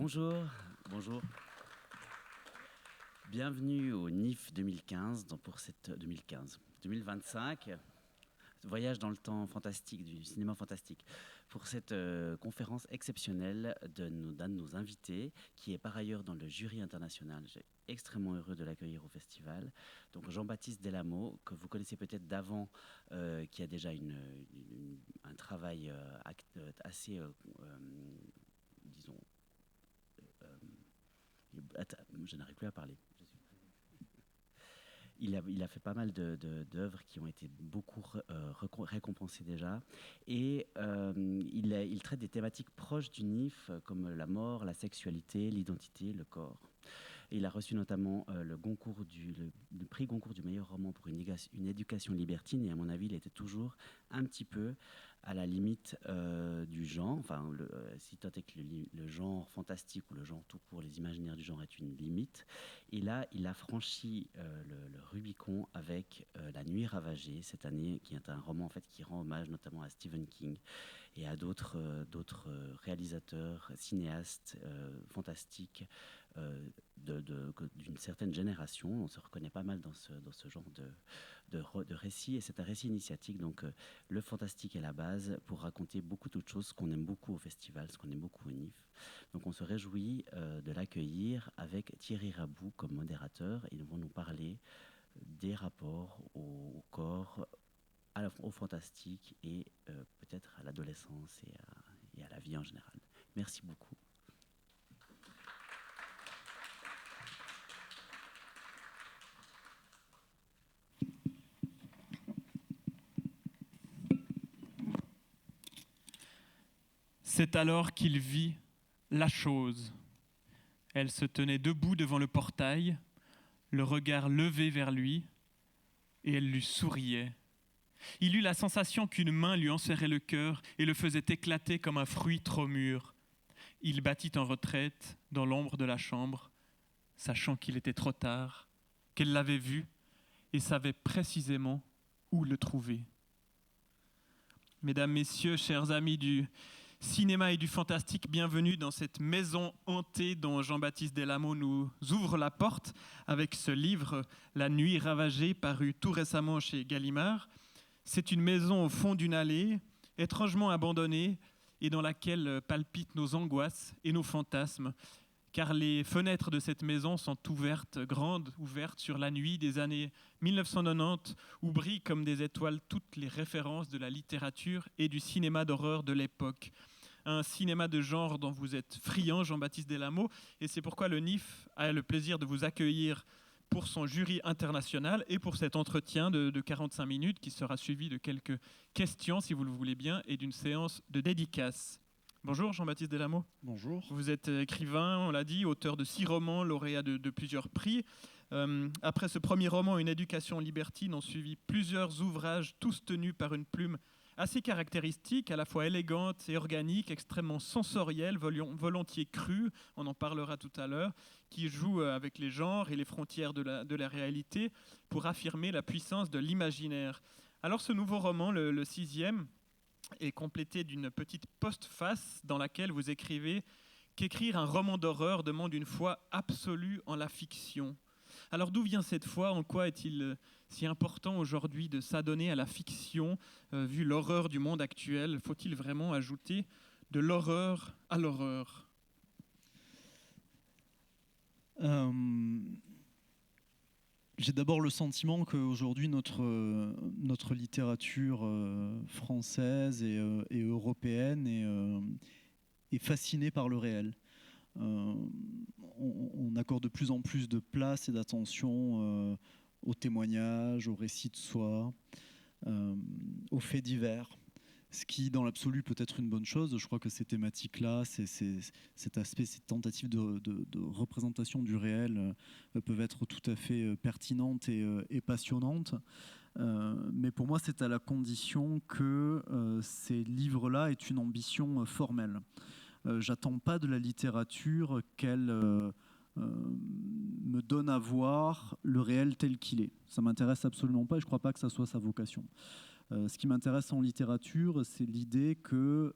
Bonjour, bonjour. Bienvenue au NIF 2015, pour cette 2025, voyage dans le temps fantastique, du cinéma fantastique, pour cette conférence exceptionnelle d'un de nos invités, qui est par ailleurs dans le jury international. J'ai extrêmement heureux de l'accueillir au festival. Donc Jean-Baptiste Delamo, que vous connaissez peut-être d'avant, qui a déjà un travail assez, disons, je n'arrive plus à parler. Il a fait pas mal d'œuvres qui ont été beaucoup récompensées déjà. Et il traite des thématiques proches du NIF, comme la mort, la sexualité, l'identité, le corps. Et il a reçu notamment le prix Goncourt du meilleur roman pour une éducation libertine. Et à mon avis, il était toujours un petit peu à la limite du genre. Enfin, si tant est que le genre fantastique ou le genre tout court, les imaginaires du genre est une limite. Et là, il a franchi le Rubicon avec La Nuit ravagée cette année, qui est un roman en fait qui rend hommage notamment à Stephen King et à d'autres réalisateurs, cinéastes fantastiques d'une certaine génération. On se reconnaît pas mal dans ce genre de récit, et c'est un récit initiatique. Donc le fantastique est la base pour raconter beaucoup d'autres choses, ce qu'on aime beaucoup au festival, ce qu'on aime beaucoup au NIF. Donc on se réjouit de l'accueillir avec Thierry Rabou comme modérateur. Ils vont nous parler des rapports au corps, au fantastique et peut-être à l'adolescence et à la vie en général. Merci beaucoup. C'est alors qu'il vit la chose. Elle se tenait debout devant le portail, le regard levé vers lui, et elle lui souriait. Il eut la sensation qu'une main lui enserrait le cœur et le faisait éclater comme un fruit trop mûr. Il battit en retraite dans l'ombre de la chambre, sachant qu'il était trop tard, qu'elle l'avait vu et savait précisément où le trouver. Mesdames, Messieurs, chers amis du cinéma et du fantastique, bienvenue dans cette maison hantée dont Jean-Baptiste Delamo nous ouvre la porte avec ce livre « La nuit ravagée » paru tout récemment chez Gallimard. C'est une maison au fond d'une allée, étrangement abandonnée et dans laquelle palpitent nos angoisses et nos fantasmes, car les fenêtres de cette maison sont ouvertes, grandes, ouvertes sur la nuit des années 1990, où brillent comme des étoiles toutes les références de la littérature et du cinéma d'horreur de l'époque. Un cinéma de genre dont vous êtes friand, Jean-Baptiste Delamo, et c'est pourquoi le NIF a le plaisir de vous accueillir pour son jury international et pour cet entretien de 45 minutes qui sera suivi de quelques questions, si vous le voulez bien, et d'une séance de dédicace. Bonjour Jean-Baptiste Delamo. Bonjour. Vous êtes écrivain, on l'a dit, auteur de 6 romans, lauréat de plusieurs prix. Après ce premier roman, Une éducation libertine, ont suivi plusieurs ouvrages, tous tenus par une plume assez caractéristique, à la fois élégante et organique, extrêmement sensorielle, volontiers crue, on en parlera tout à l'heure, qui joue avec les genres et les frontières de la réalité pour affirmer la puissance de l'imaginaire. Alors ce nouveau roman, le 6e, est complété d'une petite postface dans laquelle vous écrivez qu'écrire un roman d'horreur demande une foi absolue en la fiction. Alors d'où vient cette foi? En quoi est-il si important aujourd'hui de s'adonner à la fiction, vu l'horreur du monde actuel? Faut-il vraiment ajouter de l'horreur à l'horreur? J'ai d'abord le sentiment qu'aujourd'hui notre littérature française et européenne est fascinée par le réel. On accorde de plus en plus de place et d'attention aux témoignages, aux récits de soi, aux faits divers. Ce qui, dans l'absolu, peut être une bonne chose. Je crois que ces thématiques-là, cet aspect, ces tentatives de représentation du réel peuvent être tout à fait pertinentes et passionnantes. Mais pour moi, c'est à la condition que ces livres-là aient une ambition formelle. J'attends pas de la littérature qu'elle me donne à voir le réel tel qu'il est. Ça m'intéresse absolument pas et je crois pas que ça soit sa vocation. Ce qui m'intéresse en littérature, c'est l'idée que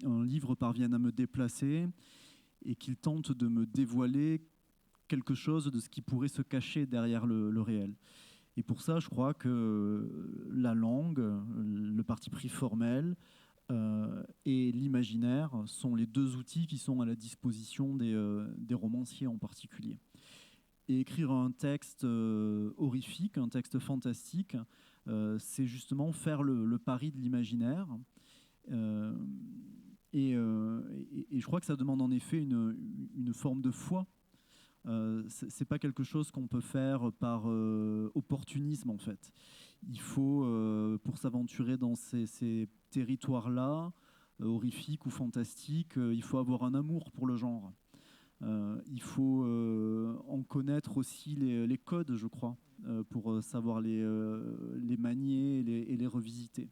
un livre parvienne à me déplacer et qu'il tente de me dévoiler quelque chose de ce qui pourrait se cacher derrière le réel. Et pour ça, je crois que la langue, le parti pris formel et l'imaginaire sont les deux outils qui sont à la disposition des romanciers en particulier. Et écrire un texte horrifique, un texte fantastique, c'est justement faire le pari de l'imaginaire. Et je crois que ça demande en effet une forme de foi. C'est pas quelque chose qu'on peut faire par opportunisme en fait. Il faut, pour s'aventurer dans ces territoires-là, horrifiques ou fantastiques, il faut avoir un amour pour le genre. Il faut en connaître aussi les codes, je crois, pour savoir les manier et les revisiter.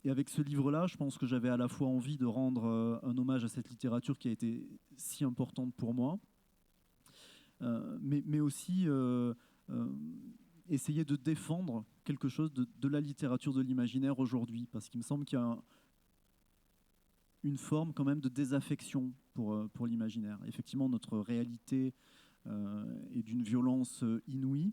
Et avec ce livre-là, je pense que j'avais à la fois envie de rendre un hommage à cette littérature qui a été si importante pour moi, mais aussi essayer de défendre quelque chose de la littérature de l'imaginaire aujourd'hui, parce qu'il me semble qu'il y a une forme quand même de désaffection pour l'imaginaire. Effectivement, notre réalité est d'une violence inouïe.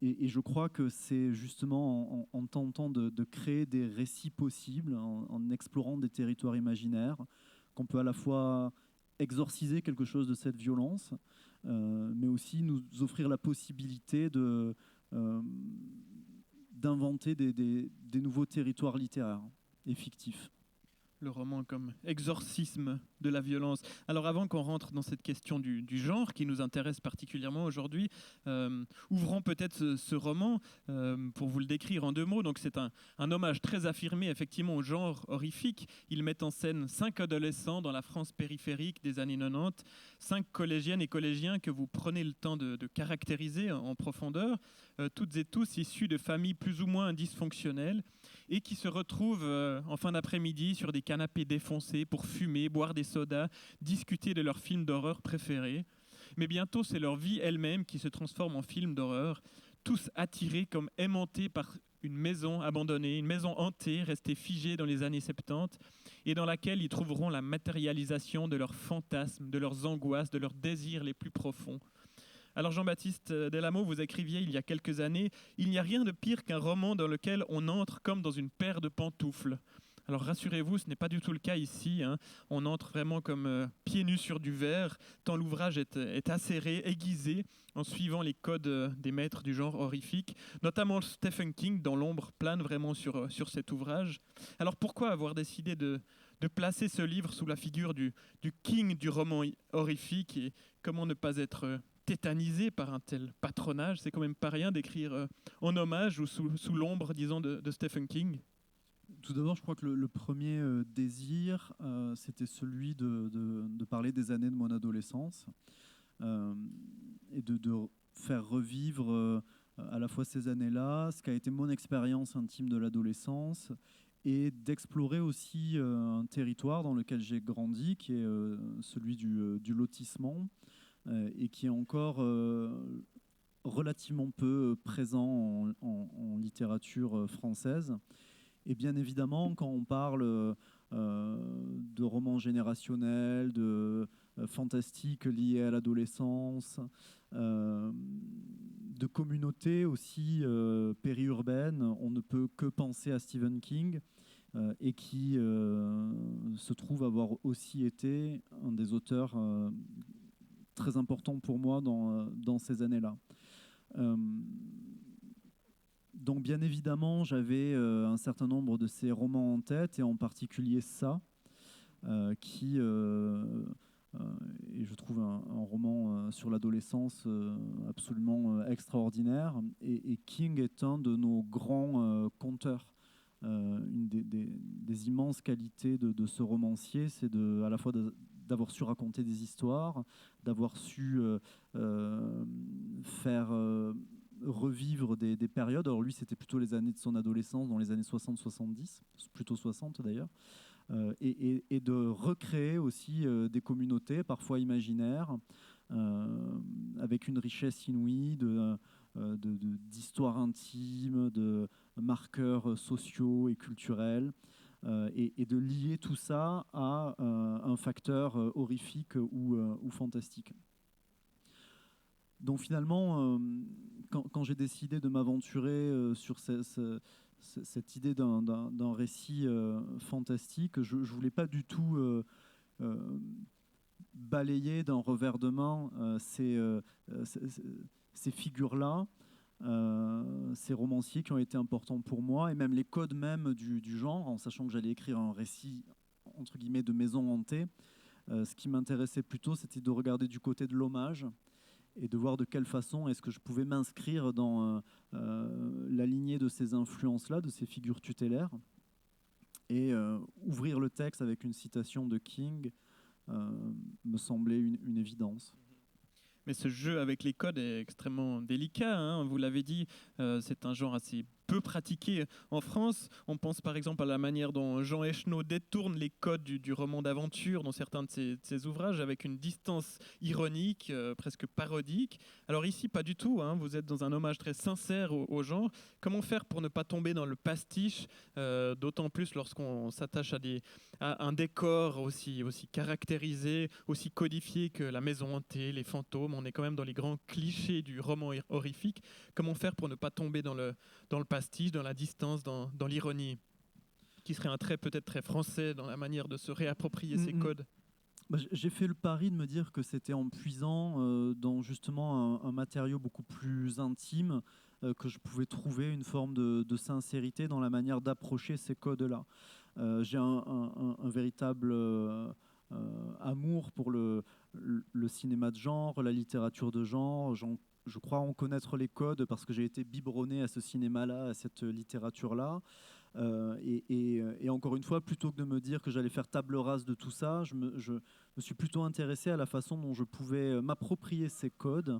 Et je crois que c'est justement en tentant de créer des récits possibles, en explorant des territoires imaginaires, qu'on peut à la fois exorciser quelque chose de cette violence, mais aussi nous offrir la possibilité d'inventer des nouveaux territoires littéraires et fictifs. Le roman comme exorcisme de la violence. Alors avant qu'on rentre dans cette question du genre qui nous intéresse particulièrement aujourd'hui, ouvrons peut-être ce roman pour vous le décrire en 2 mots. Donc c'est un hommage très affirmé effectivement au genre horrifique. Il met en scène 5 adolescents dans la France périphérique des années 90, 5 collégiennes et collégiens que vous prenez le temps de caractériser en profondeur, toutes et tous issus de familles plus ou moins dysfonctionnelles et qui se retrouvent en fin d'après-midi sur des canapés défoncés pour fumer, boire des sodas, discuter de leurs films d'horreur préférés. Mais bientôt, c'est leur vie elle-même qui se transforme en film d'horreur, tous attirés comme aimantés par une maison abandonnée, une maison hantée, restée figée dans les années 70, et dans laquelle ils trouveront la matérialisation de leurs fantasmes, de leurs angoisses, de leurs désirs les plus profonds. Alors Jean-Baptiste Delamo, vous écriviez il y a quelques années « Il n'y a rien de pire qu'un roman dans lequel on entre comme dans une paire de pantoufles ». Alors rassurez-vous, ce n'est pas du tout le cas ici. On entre vraiment comme pieds nus sur du verre, tant l'ouvrage est acéré, aiguisé, en suivant les codes des maîtres du genre horrifique, notamment Stephen King, dont l'ombre plane vraiment sur cet ouvrage. Alors pourquoi avoir décidé de placer ce livre sous la figure du King du roman horrifique, et comment ne pas être tétanisé par un tel patronage? C'est quand même pas rien d'écrire en hommage ou sous l'ombre, disons, de Stephen King. Tout d'abord, je crois que le premier désir, c'était celui de parler des années de mon adolescence et de faire revivre à la fois ces années-là, ce qu'a été mon expérience intime de l'adolescence, et d'explorer aussi un territoire dans lequel j'ai grandi, qui est celui du lotissement, et qui est encore relativement peu présent en littérature française. Et bien évidemment, quand on parle de romans générationnels, de fantastique liés à l'adolescence, de communautés aussi périurbaines, on ne peut que penser à Stephen King, et qui se trouve avoir aussi été un des auteurs très importants pour moi dans ces années-là. Donc bien évidemment, j'avais un certain nombre de ces romans en tête, et en particulier ça, qui est, je trouve, un roman sur l'adolescence absolument extraordinaire. Et King est un de nos grands conteurs. Une des immenses qualités de ce romancier, c'est à la fois d'avoir su raconter des histoires, d'avoir su faire revivre des périodes. Alors lui, c'était plutôt les années de son adolescence, dans les années 60-70, plutôt 60 d'ailleurs, et de recréer aussi des communautés, parfois imaginaires, avec une richesse inouïe d'histoires intimes, de marqueurs sociaux et culturels. et de lier tout ça à un facteur horrifique ou fantastique. Donc finalement, quand j'ai décidé de m'aventurer sur cette idée d'un récit fantastique, je ne voulais pas du tout balayer d'un revers de main ces figures-là, ces romanciers qui ont été importants pour moi, et même les codes même du genre, en sachant que j'allais écrire un récit entre guillemets de maison hantée. Ce qui m'intéressait plutôt, c'était de regarder du côté de l'hommage et de voir de quelle façon est-ce que je pouvais m'inscrire dans la lignée de ces influences-là, de ces figures tutélaires, et ouvrir le texte avec une citation de King me semblait une évidence. Mais ce jeu avec les codes est extrêmement délicat, hein. Vous l'avez dit, c'est un genre assez peu pratiqué en France. On pense par exemple à la manière dont Jean Echenoz détourne les codes du roman d'aventure dans certains de ses ouvrages avec une distance ironique, presque parodique. Alors ici, pas du tout, hein. Vous êtes dans un hommage très sincère au genre. Comment faire pour ne pas tomber dans le pastiche, d'autant plus lorsqu'on s'attache à un décor aussi caractérisé, aussi codifié que la maison hantée, les fantômes. On est quand même dans les grands clichés du roman horrifique. Comment faire pour ne pas tomber dans le pastiche, dans la distance, dans l'ironie, qui serait un trait peut-être très français dans la manière de se réapproprier ces codes? J'ai fait le pari de me dire que c'était en puisant dans justement un matériau beaucoup plus intime que je pouvais trouver une forme de sincérité dans la manière d'approcher ces codes-là. J'ai un véritable amour pour le cinéma de genre, la littérature de genre. Je crois en connaître les codes parce que j'ai été biberonné à ce cinéma-là, à cette littérature-là. Et encore une fois, plutôt que de me dire que j'allais faire table rase de tout ça, je me suis plutôt intéressé à la façon dont je pouvais m'approprier ces codes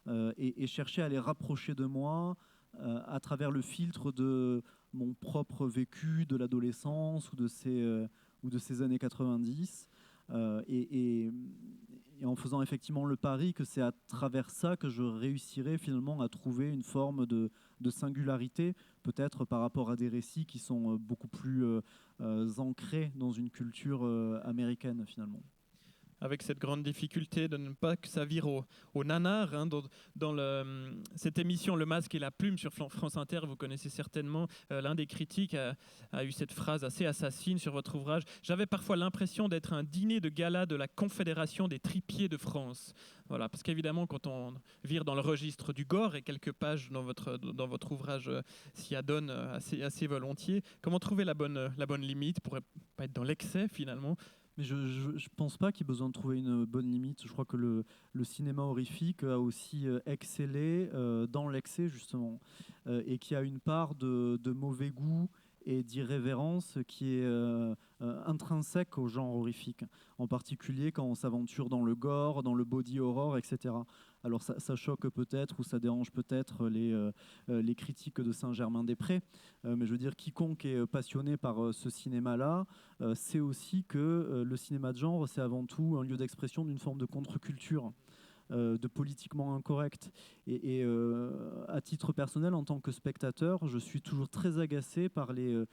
et chercher à les rapprocher de moi à travers le filtre de mon propre vécu de l'adolescence ou de ces années 90. Et en faisant effectivement le pari que c'est à travers ça que je réussirais finalement à trouver une forme de singularité, peut-être par rapport à des récits qui sont beaucoup plus ancrés dans une culture américaine finalement. Avec cette grande difficulté de ne pas que ça vire au nanar, hein, dans cette émission Le Masque et la Plume sur France Inter, vous connaissez certainement, l'un des critiques a eu cette phrase assez assassine sur votre ouvrage: « J'avais parfois l'impression d'être un dîner de gala de la Confédération des tripiers de France ». Voilà, parce qu'évidemment, quand on vire dans le registre du gore, et quelques pages dans votre ouvrage s'y adonnent assez volontiers, comment trouver la bonne limite pour ne pas être dans l'excès finalement? Mais je ne pense pas qu'il y ait besoin de trouver une bonne limite. Je crois que le cinéma horrifique a aussi excellé dans l'excès, justement, et qui a une part de mauvais goût et d'irrévérence qui est intrinsèque au genre horrifique, en particulier quand on s'aventure dans le gore, dans le body horror, etc. Alors ça choque peut-être ou ça dérange peut-être les critiques de Saint-Germain-des-Prés, mais je veux dire, quiconque est passionné par ce cinéma-là sait aussi que le cinéma de genre, c'est avant tout un lieu d'expression d'une forme de contre-culture, de politiquement incorrect. Et à titre personnel, en tant que spectateur, je suis toujours très agacé par les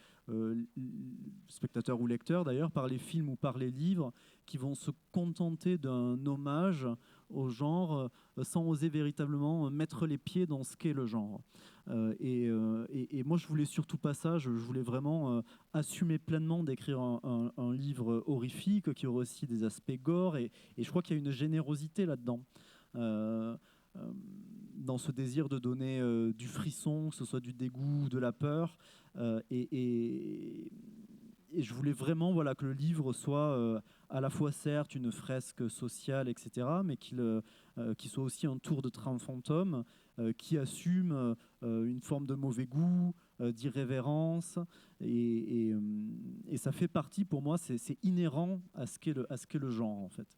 spectateurs ou lecteurs d'ailleurs, par les films ou par les livres qui vont se contenter d'un hommage au genre sans oser véritablement mettre les pieds dans ce qu'est le genre. Et moi, je voulais surtout pas ça. Je voulais vraiment assumer pleinement d'écrire un livre horrifique qui aurait aussi des aspects gore. Et je crois qu'il y a une générosité là-dedans. Dans ce désir de donner du frisson, que ce soit du dégoût, de la peur. Et je voulais vraiment que le livre soit à la fois certes une fresque sociale, etc., mais qu'il soit aussi un tour de train fantôme qui assume une forme de mauvais goût, d'irrévérence. Et ça fait partie, pour moi, c'est inhérent à ce qu'est le genre, en fait.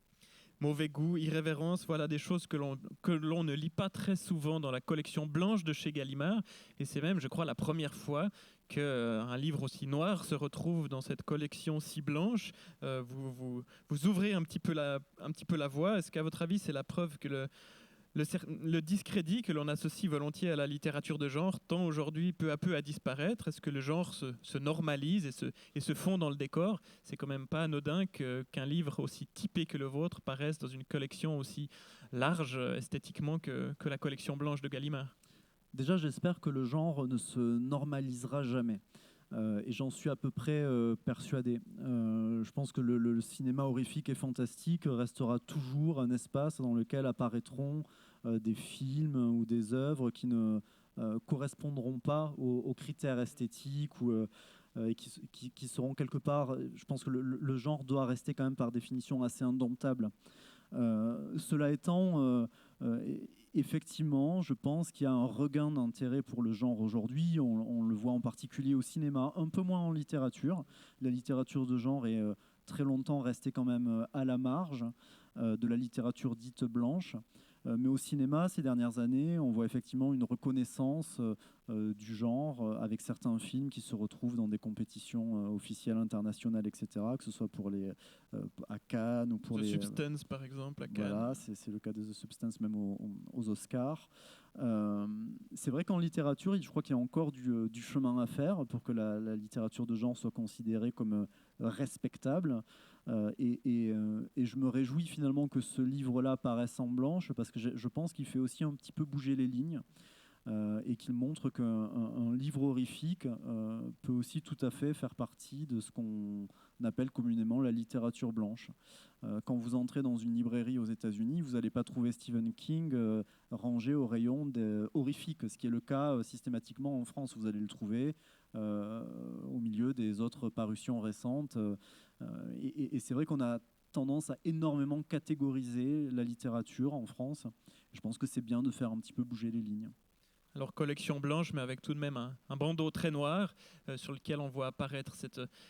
Mauvais goût, irrévérence, voilà des choses que l'on ne lit pas très souvent dans la collection blanche de chez Gallimard. Et c'est même, je crois, la première fois qu'un livre aussi noir se retrouve dans cette collection si blanche. Vous ouvrez un petit peu la voie. Est-ce qu'à votre avis, c'est la preuve que le discrédit que l'on associe volontiers à la littérature de genre tend aujourd'hui peu à peu à disparaître. Est-ce que le genre se normalise et se fond dans le décor? C'est quand même pas anodin qu'un livre aussi typé que le vôtre paraisse dans une collection aussi large esthétiquement que la collection blanche de Gallimard. Déjà, j'espère que le genre ne se normalisera jamais. Et j'en suis à peu près persuadé. Je pense que le cinéma horrifique et fantastique restera toujours un espace dans lequel apparaîtront des films ou des œuvres qui ne correspondront pas aux critères esthétiques et qui seront quelque part... Je pense que le genre doit rester quand même par définition assez indomptable. Cela étant, effectivement, je pense qu'il y a un regain d'intérêt pour le genre aujourd'hui. On le voit en particulier au cinéma, un peu moins en littérature. La littérature de genre est très longtemps restée quand même à la marge de la littérature dite blanche. Mais au cinéma, ces dernières années, on voit effectivement une reconnaissance du genre avec certains films qui se retrouvent dans des compétitions officielles internationales, etc., que ce soit pour à Cannes ou pour The les... Substance, par exemple, à Cannes. Voilà, c'est le cas de The Substance, même aux Oscars. C'est vrai qu'en littérature, je crois qu'il y a encore du chemin à faire pour que la littérature de genre soit considérée comme respectable. Et je me réjouis finalement que ce livre-là paraisse en blanche parce que je pense qu'il fait aussi un petit peu bouger les lignes et qu'il montre qu'un livre horrifique peut aussi tout à fait faire partie de ce qu'on appelle communément la littérature blanche. Quand vous entrez dans une librairie aux États-Unis, vous n'allez pas trouver Stephen King rangé au rayon horrifique, ce qui est le cas systématiquement en France. Vous allez le trouver au milieu des autres parutions récentes. Et c'est vrai qu'on a tendance à énormément catégoriser la littérature en France. Je pense que c'est bien de faire un petit peu bouger les lignes. Alors collection blanche, mais avec tout de même un bandeau très noir sur lequel on voit apparaître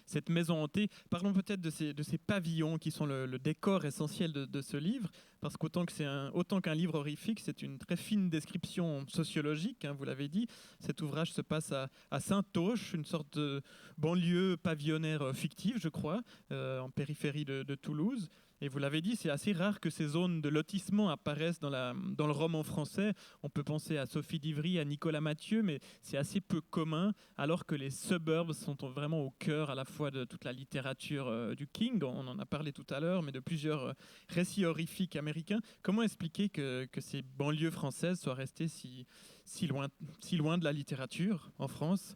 cette maison hantée. Parlons peut-être de ces pavillons qui sont le décor essentiel de ce livre, parce qu'autant qu'un livre horrifique, c'est une très fine description sociologique, hein, vous l'avez dit. Cet ouvrage se passe à Saint-Auch, une sorte de banlieue pavillonnaire fictive, je crois, en périphérie de Toulouse. Et vous l'avez dit, c'est assez rare que ces zones de lotissement apparaissent dans le roman français. On peut penser à Sophie d'Ivry, à Nicolas Mathieu, mais c'est assez peu commun, alors que les suburbs sont vraiment au cœur à la fois de toute la littérature du King, on en a parlé tout à l'heure, mais de plusieurs récits horrifiques américains. Comment expliquer que ces banlieues françaises soient restées si loin de la littérature en France ?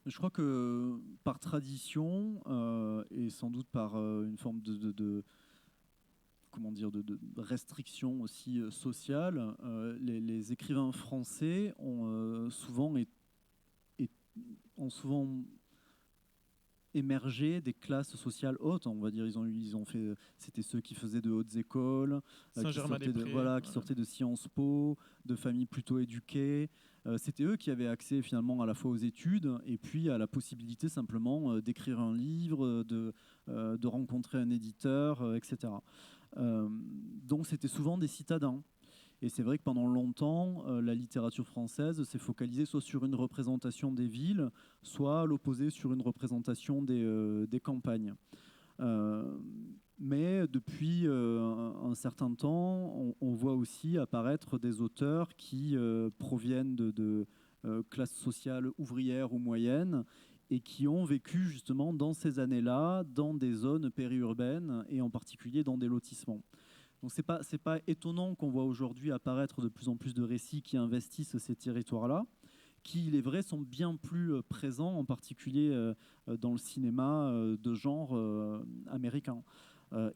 Je crois que par tradition, et sans doute par une forme de restrictions aussi sociales, les écrivains français ont souvent émergé des classes sociales hautes, on va dire. Ils ont fait, c'était ceux qui faisaient de hautes écoles, qui sortaient de Sciences Po, de familles plutôt éduquées. C'était eux qui avaient accès finalement à la fois aux études et puis à la possibilité simplement d'écrire un livre, de rencontrer un éditeur, etc. Donc c'était souvent des citadins. Et c'est vrai que pendant longtemps, la littérature française s'est focalisée soit sur une représentation des villes, soit à l'opposé sur une représentation des campagnes. Mais depuis un certain temps, on voit aussi apparaître des auteurs qui proviennent de classes sociales ouvrières ou moyennes et qui ont vécu justement dans ces années-là, dans des zones périurbaines et en particulier dans des lotissements. Donc c'est pas étonnant qu'on voit aujourd'hui apparaître de plus en plus de récits qui investissent ces territoires-là, qui, il est vrai, sont bien plus présents, en particulier dans le cinéma de genre américain.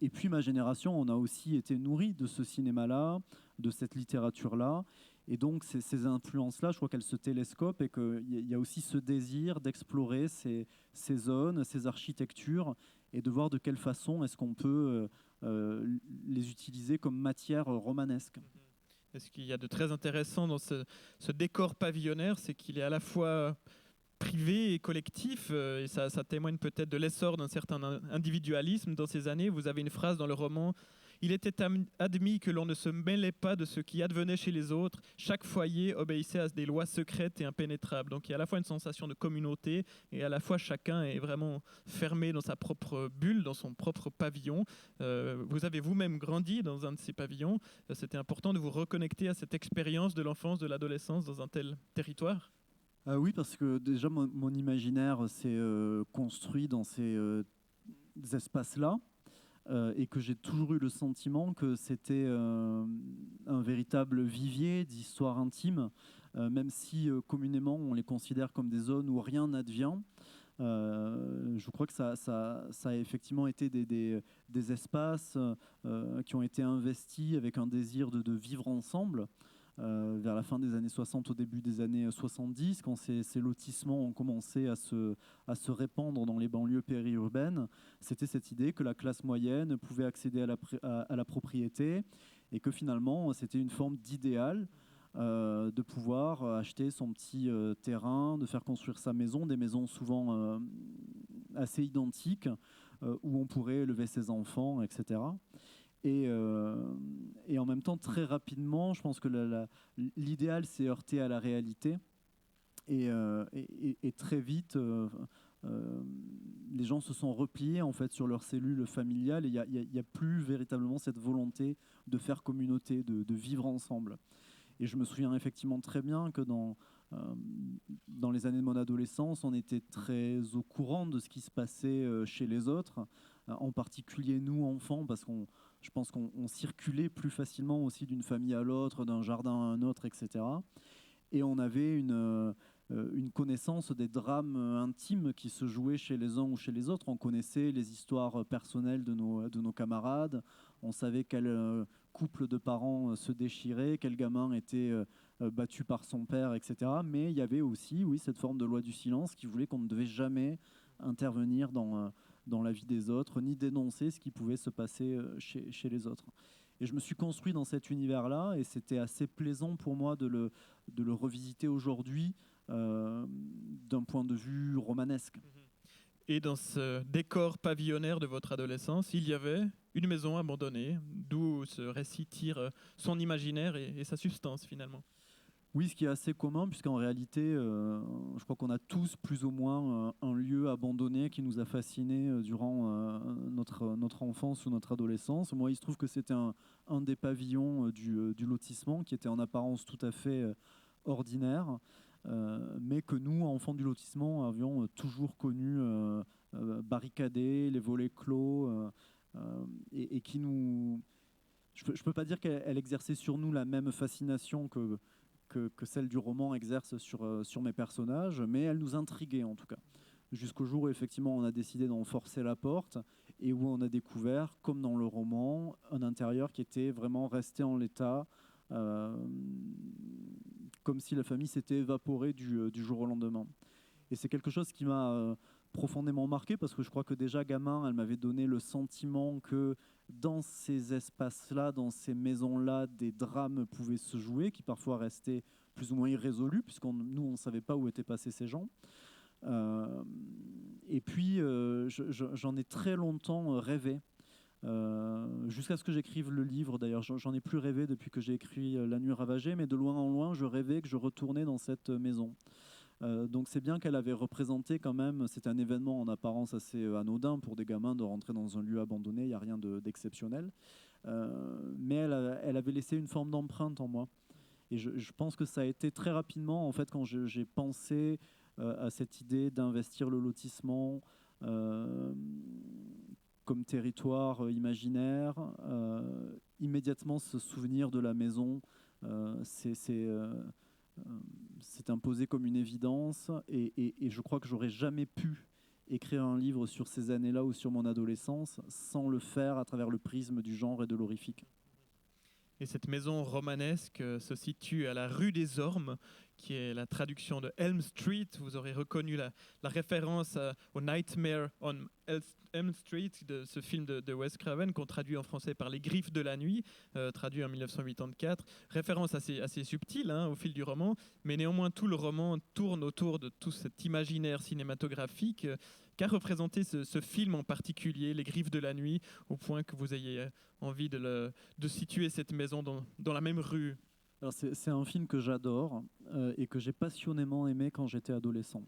Et puis ma génération, on a aussi été nourris de ce cinéma-là, de cette littérature-là. Et donc ces influences-là, je crois qu'elles se télescopent et qu'il y a aussi ce désir d'explorer ces zones, ces architectures et de voir de quelle façon est-ce qu'on peut les utiliser comme matière romanesque. Et ce qu'il y a de très intéressant dans ce décor pavillonnaire, c'est qu'il est à la fois privé et collectif, et ça témoigne peut-être de l'essor d'un certain individualisme dans ces années. Vous avez une phrase dans le roman Il était admis que l'on ne se mêlait pas de ce qui advenait chez les autres. Chaque foyer obéissait à des lois secrètes et impénétrables. Donc il y a à la fois une sensation de communauté et à la fois chacun est vraiment fermé dans sa propre bulle, dans son propre pavillon. Vous avez vous-même grandi dans un de ces pavillons. C'était important de vous reconnecter à cette expérience de l'enfance, de l'adolescence dans un tel territoire. Oui, parce que déjà, mon imaginaire s'est construit dans ces espaces-là et que j'ai toujours eu le sentiment que c'était un véritable vivier d'histoires intimes, même si communément on les considère comme des zones où rien n'advient. Je crois que ça a effectivement été des espaces qui ont été investis avec un désir de vivre ensemble. Vers la fin des années 60, au début des années 70, quand ces lotissements ont commencé à se répandre dans les banlieues périurbaines, c'était cette idée que la classe moyenne pouvait accéder à la propriété et que finalement c'était une forme d'idéal de pouvoir acheter son petit terrain, de faire construire sa maison, des maisons souvent assez identiques, où on pourrait élever ses enfants, etc. Et en même temps, très rapidement, je pense que l'idéal s'est heurté à la réalité. Et très vite, les gens se sont repliés en fait, sur leur cellule familiale. Et il n'y a plus véritablement cette volonté de faire communauté, de vivre ensemble. Et je me souviens effectivement très bien que dans les années de mon adolescence, on était très au courant de ce qui se passait chez les autres, en particulier nous, enfants, parce je pense qu'on circulait plus facilement aussi d'une famille à l'autre, d'un jardin à un autre, etc. Et on avait une connaissance des drames intimes qui se jouaient chez les uns ou chez les autres. On connaissait les histoires personnelles de nos camarades. On savait quel couple de parents se déchirait, quel gamin était battu par son père, etc. Mais il y avait aussi, oui, cette forme de loi du silence qui voulait qu'on ne devait jamais intervenir dans la vie des autres, ni dénoncer ce qui pouvait se passer chez les autres. Et je me suis construit dans cet univers-là, et c'était assez plaisant pour moi de le revisiter aujourd'hui d'un point de vue romanesque. Et dans ce décor pavillonnaire de votre adolescence, il y avait une maison abandonnée, d'où ce récit tire son imaginaire et sa substance finalement. Oui, ce qui est assez commun, puisqu'en réalité, je crois qu'on a tous plus ou moins un lieu abandonné qui nous a fascinés durant notre enfance ou notre adolescence. Moi, il se trouve que c'était un des pavillons du lotissement qui était en apparence tout à fait ordinaire, mais que nous, enfants du lotissement, avions toujours connu barricadés, les volets clos, et qui nous... Je ne peux pas dire qu'elle exerçait sur nous la même fascination que celle du roman exerce sur mes personnages, mais elle nous intriguait en tout cas. Jusqu'au jour où effectivement on a décidé d'en forcer la porte et où on a découvert, comme dans le roman, un intérieur qui était vraiment resté en l'état, comme si la famille s'était évaporée du jour au lendemain. Et c'est quelque chose qui m'a profondément marqué, parce que je crois que déjà gamin, elle m'avait donné le sentiment que dans ces espaces-là, dans ces maisons-là, des drames pouvaient se jouer, qui parfois restaient plus ou moins irrésolus, puisque nous, on ne savait pas où étaient passés ces gens. Et puis, j'en ai très longtemps rêvé, jusqu'à ce que j'écrive le livre. D'ailleurs, j'en ai plus rêvé depuis que j'ai écrit La Nuit ravagée, mais de loin en loin, je rêvais que je retournais dans cette maison. Donc c'est bien qu'elle avait représenté quand même, c'est un événement en apparence assez anodin pour des gamins de rentrer dans un lieu abandonné, il n'y a rien d'exceptionnel, mais elle avait laissé une forme d'empreinte en moi. Et je pense que ça a été très rapidement, en fait, quand j'ai pensé à cette idée d'investir le lotissement comme territoire imaginaire, immédiatement ce souvenir de la maison c'est imposé comme une évidence, et je crois que j'aurais jamais pu écrire un livre sur ces années-là ou sur mon adolescence sans le faire à travers le prisme du genre et de l'horrifique. Et cette maison romanesque se situe à la rue des Ormes, qui est la traduction de Elm Street. Vous aurez reconnu la référence au Nightmare on Elm Street, de ce film de Wes Craven, qu'on traduit en français par Les Griffes de la Nuit, traduit en 1984. Référence assez subtile au fil du roman, mais néanmoins tout le roman tourne autour de tout cet imaginaire cinématographique qu'a représenté ce film en particulier, Les Griffes de la Nuit, au point que vous ayez envie de situer cette maison dans la même rue. Alors c'est un film que j'adore et que j'ai passionnément aimé quand j'étais adolescent.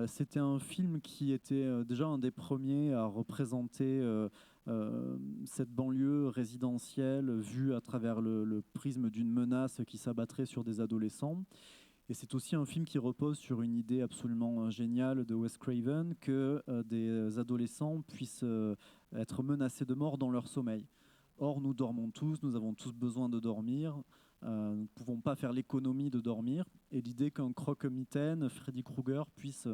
C'était un film qui était déjà un des premiers à représenter cette banlieue résidentielle vue à travers le prisme d'une menace qui s'abattrait sur des adolescents. Et c'est aussi un film qui repose sur une idée absolument géniale de Wes Craven, que des adolescents puissent être menacés de mort dans leur sommeil. Or, nous dormons tous, nous avons tous besoin de dormir. Nous ne pouvons pas faire l'économie de dormir. Et l'idée qu'un croque-mitaine, Freddy Krueger, puisse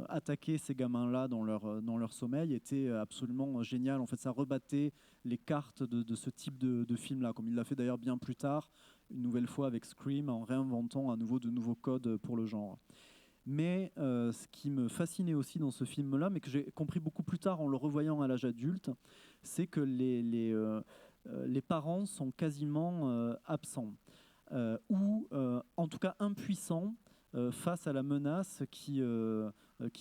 attaquer ces gamins-là dans leur sommeil était absolument génial. En fait, ça rebattait les cartes de ce type de film-là, comme il l'a fait d'ailleurs bien plus tard, une nouvelle fois avec Scream, en réinventant à nouveau de nouveaux codes pour le genre. Mais ce qui me fascinait aussi dans ce film-là, mais que j'ai compris beaucoup plus tard en le revoyant à l'âge adulte, c'est que les parents sont quasiment absents, ou en tout cas impuissants face à la menace qui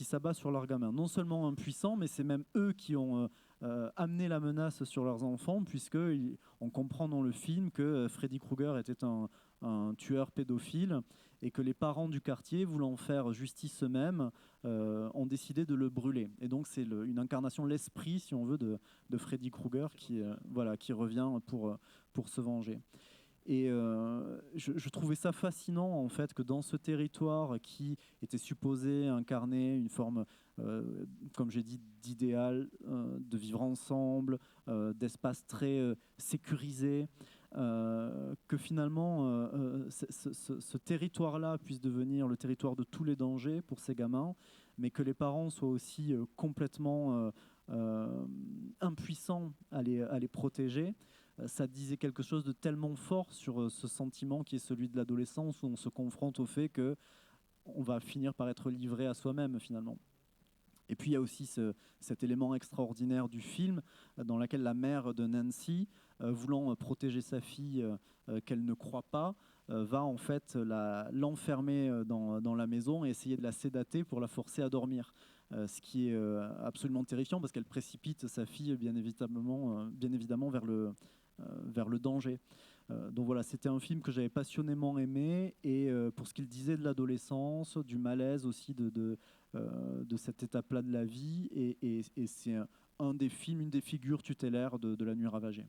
s'abat sur leurs gamins. Non seulement impuissants, mais c'est même eux qui ont amené la menace sur leurs enfants, puisqu'on comprend dans le film que Freddy Krueger était un tueur pédophile et que les parents du quartier, voulant faire justice eux-mêmes, ont décidé de le brûler. Et donc c'est une incarnation, l'esprit, si on veut, de Freddy Krueger qui revient pour se venger. Et je trouvais ça fascinant, en fait, que dans ce territoire qui était supposé incarner une forme, comme j'ai dit, d'idéal, de vivre ensemble, d'espace très sécurisé, que finalement ce territoire-là puisse devenir le territoire de tous les dangers pour ces gamins, mais que les parents soient aussi complètement impuissants à les protéger. Ça disait quelque chose de tellement fort sur ce sentiment qui est celui de l'adolescence, où on se confronte au fait qu'on va finir par être livré à soi-même finalement. Et puis il y a aussi cet élément extraordinaire du film dans lequel la mère de Nancy, voulant protéger sa fille qu'elle ne croit pas, va en fait l'enfermer dans la maison et essayer de la sédater pour la forcer à dormir. Ce qui est absolument terrifiant parce qu'elle précipite sa fille bien évidemment vers le danger. Donc voilà, c'était un film que j'avais passionnément aimé, et pour ce qu'il disait de l'adolescence, du malaise aussi de cette étape-là de la vie, et c'est un des films, une des figures tutélaires de La Nuit ravagée.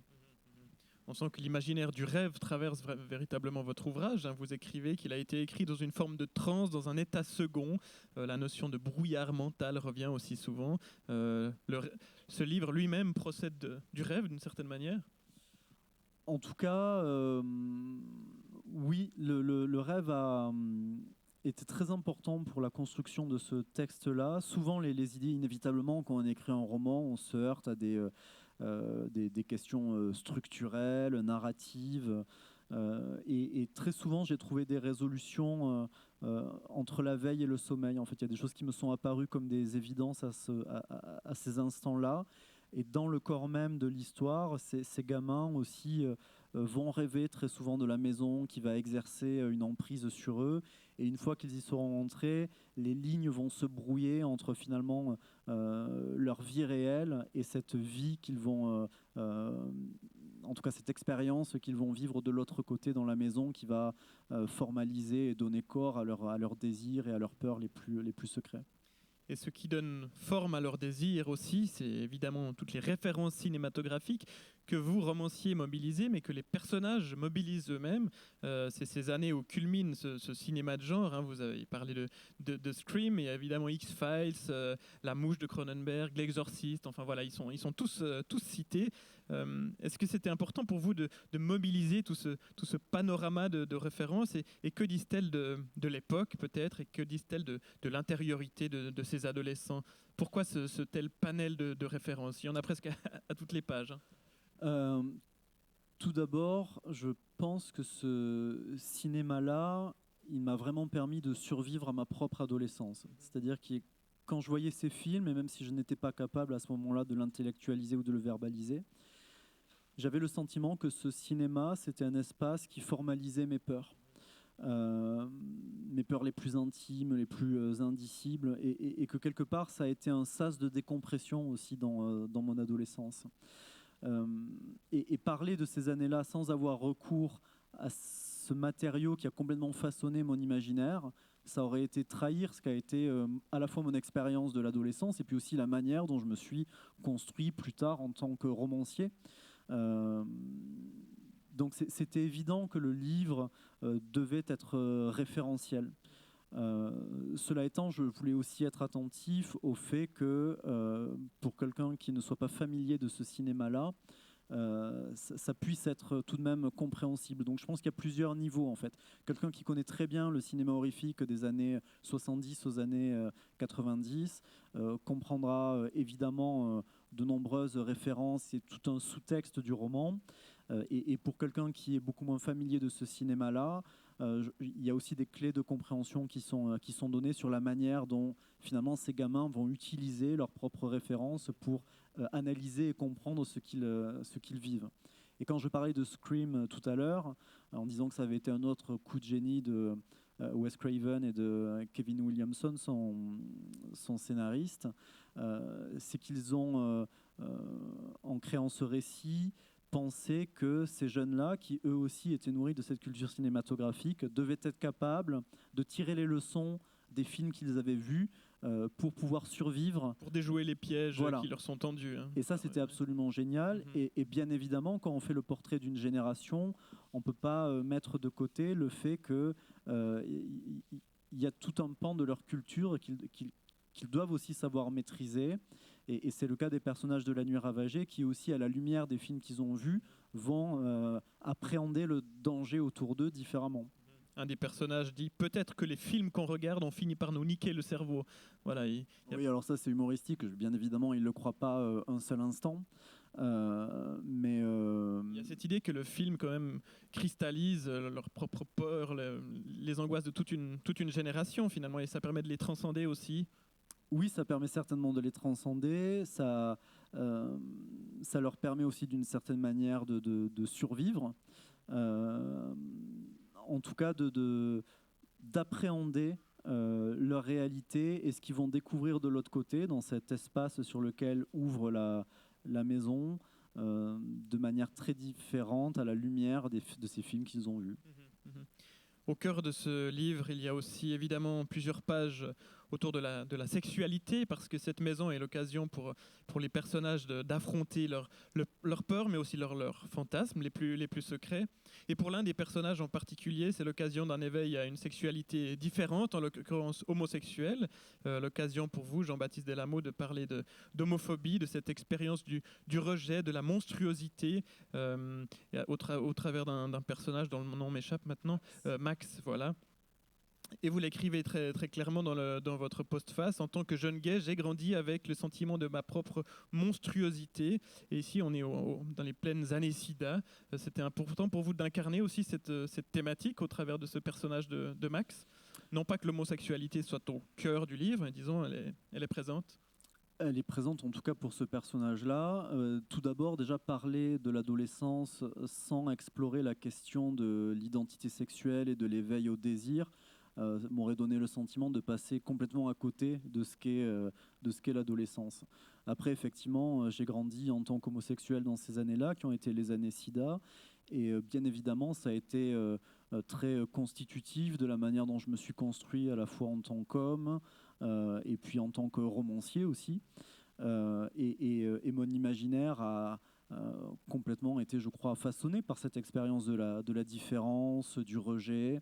On sent que l'imaginaire du rêve traverse véritablement votre ouvrage. Vous écrivez qu'il a été écrit dans une forme de transe, dans un état second. La notion de brouillard mental revient aussi souvent. Ce livre lui-même procède du rêve d'une certaine manière. En tout cas, oui, le rêve a été très important pour la construction de ce texte-là. Souvent, les idées, inévitablement, quand on écrit un roman, on se heurte à des questions structurelles, narratives. Et très souvent, j'ai trouvé des résolutions entre la veille et le sommeil. En fait, il y a des choses qui me sont apparues comme des évidences à ces instants-là. Et dans le corps même de l'histoire, ces gamins aussi vont rêver très souvent de la maison qui va exercer une emprise sur eux. Et une fois qu'ils y seront entrés, les lignes vont se brouiller entre finalement leur vie réelle et cette vie qu'ils vont, en tout cas cette expérience qu'ils vont vivre de l'autre côté dans la maison, qui va formaliser et donner corps à leurs désirs et à leurs peurs les plus secrets. Et ce qui donne forme à leur désir aussi, c'est évidemment toutes les références cinématographiques que vous, romanciers, mobilisez, mais que les personnages mobilisent eux-mêmes. C'est ces années où culmine ce cinéma de genre. Vous avez parlé de Scream, et évidemment X-Files, La Mouche de Cronenberg, L'Exorciste, enfin voilà, ils sont tous cités. Est-ce que c'était important pour vous de mobiliser tout ce panorama de références, et que disent-elles de l'époque peut-être, et que disent-elles de l'intériorité de ces adolescents? Pourquoi ce tel panel de références? Il y en a presque à toutes les pages. Tout d'abord, je pense que ce cinéma-là il m'a vraiment permis de survivre à ma propre adolescence. C'est-à-dire que quand je voyais ces films, et même si je n'étais pas capable à ce moment-là de l'intellectualiser ou de le verbaliser, j'avais le sentiment que ce cinéma, c'était un espace qui formalisait mes peurs. Mes peurs les plus intimes, les plus indicibles, et que quelque part, ça a été un sas de décompression aussi dans mon adolescence. Et parler de ces années-là sans avoir recours à ce matériau qui a complètement façonné mon imaginaire, ça aurait été trahir ce qu'a été à la fois mon expérience de l'adolescence et puis aussi la manière dont je me suis construit plus tard en tant que romancier. Donc c'était évident que le livre devait être référentiel. Cela étant, je voulais aussi être attentif au fait que pour quelqu'un qui ne soit pas familier de ce cinéma-là, ça puisse être tout de même compréhensible. Donc je pense qu'il y a plusieurs niveaux en fait. Quelqu'un qui connaît très bien le cinéma horrifique des années 70 aux années 90 comprendra évidemment de nombreuses références et tout un sous-texte du roman. Et pour quelqu'un qui est beaucoup moins familier de ce cinéma-là, il y a aussi des clés de compréhension qui sont données sur la manière dont finalement ces gamins vont utiliser leurs propres références pour analyser et comprendre ce qu'ils vivent. Et quand je parlais de Scream tout à l'heure, en disant que ça avait été un autre coup de génie de Wes Craven et de Kevin Williamson, son scénariste, c'est qu'ils ont, en créant ce récit, pensé que ces jeunes-là, qui eux aussi étaient nourris de cette culture cinématographique, devaient être capables de tirer les leçons des films qu'ils avaient vus pour pouvoir survivre. Pour déjouer les pièges voilà. qui leur sont tendus. Hein. Et ça, c'était absolument génial. Et bien évidemment, quand on fait le portrait d'une génération, on ne peut pas mettre de côté le fait qu'il y a tout un pan de leur culture qu'ils doivent aussi savoir maîtriser. Et c'est le cas des personnages de La Nuit ravagée qui aussi, à la lumière des films qu'ils ont vus, vont appréhender le danger autour d'eux différemment. Un des personnages dit « Peut-être que les films qu'on regarde ont fini par nous niquer le cerveau ». Voilà, Oui, alors ça c'est humoristique, bien évidemment, il ne le croit pas un seul instant. Mais il y a cette idée que le film quand même cristallise leurs propres peurs, les angoisses de toute une génération finalement, et ça permet de les transcender aussi. Oui, ça permet certainement de les transcender, ça leur permet aussi d'une certaine manière de survivre, en tout cas d'appréhender leur réalité et ce qu'ils vont découvrir de l'autre côté, dans cet espace sur lequel ouvre la maison, de manière très différente à la lumière de ces films qu'ils ont vus. Au cœur de ce livre, il y a aussi évidemment plusieurs pages autour de la sexualité, parce que cette maison est l'occasion pour les personnages d'affronter leurs peurs, mais aussi leurs fantasmes les plus secrets. Et pour l'un des personnages en particulier, c'est l'occasion d'un éveil à une sexualité différente, en l'occurrence homosexuelle. L'occasion pour vous, Jean-Baptiste Delamot, de parler d'homophobie, de cette expérience du rejet, de la monstruosité, au travers d'un personnage dont le nom m'échappe maintenant, Max, voilà. Et vous l'écrivez très, très clairement dans votre postface. En tant que jeune gay, j'ai grandi avec le sentiment de ma propre monstruosité. Et ici, on est dans les pleines années SIDA. C'était important pour vous d'incarner aussi cette thématique au travers de ce personnage de Max. Non pas que l'homosexualité soit au cœur du livre, mais disons, elle est présente. Elle est présente en tout cas pour ce personnage-là. Tout d'abord, déjà parler de l'adolescence sans explorer la question de l'identité sexuelle et de l'éveil au désir m'aurait donné le sentiment de passer complètement à côté de ce qu'est l'adolescence. Après, effectivement, j'ai grandi en tant qu'homosexuel dans ces années-là, qui ont été les années SIDA, et bien évidemment, ça a été très constitutif de la manière dont je me suis construit à la fois en tant qu'homme et puis en tant que romancier aussi. Et mon imaginaire a complètement été, je crois, façonné par cette expérience de la différence, du rejet,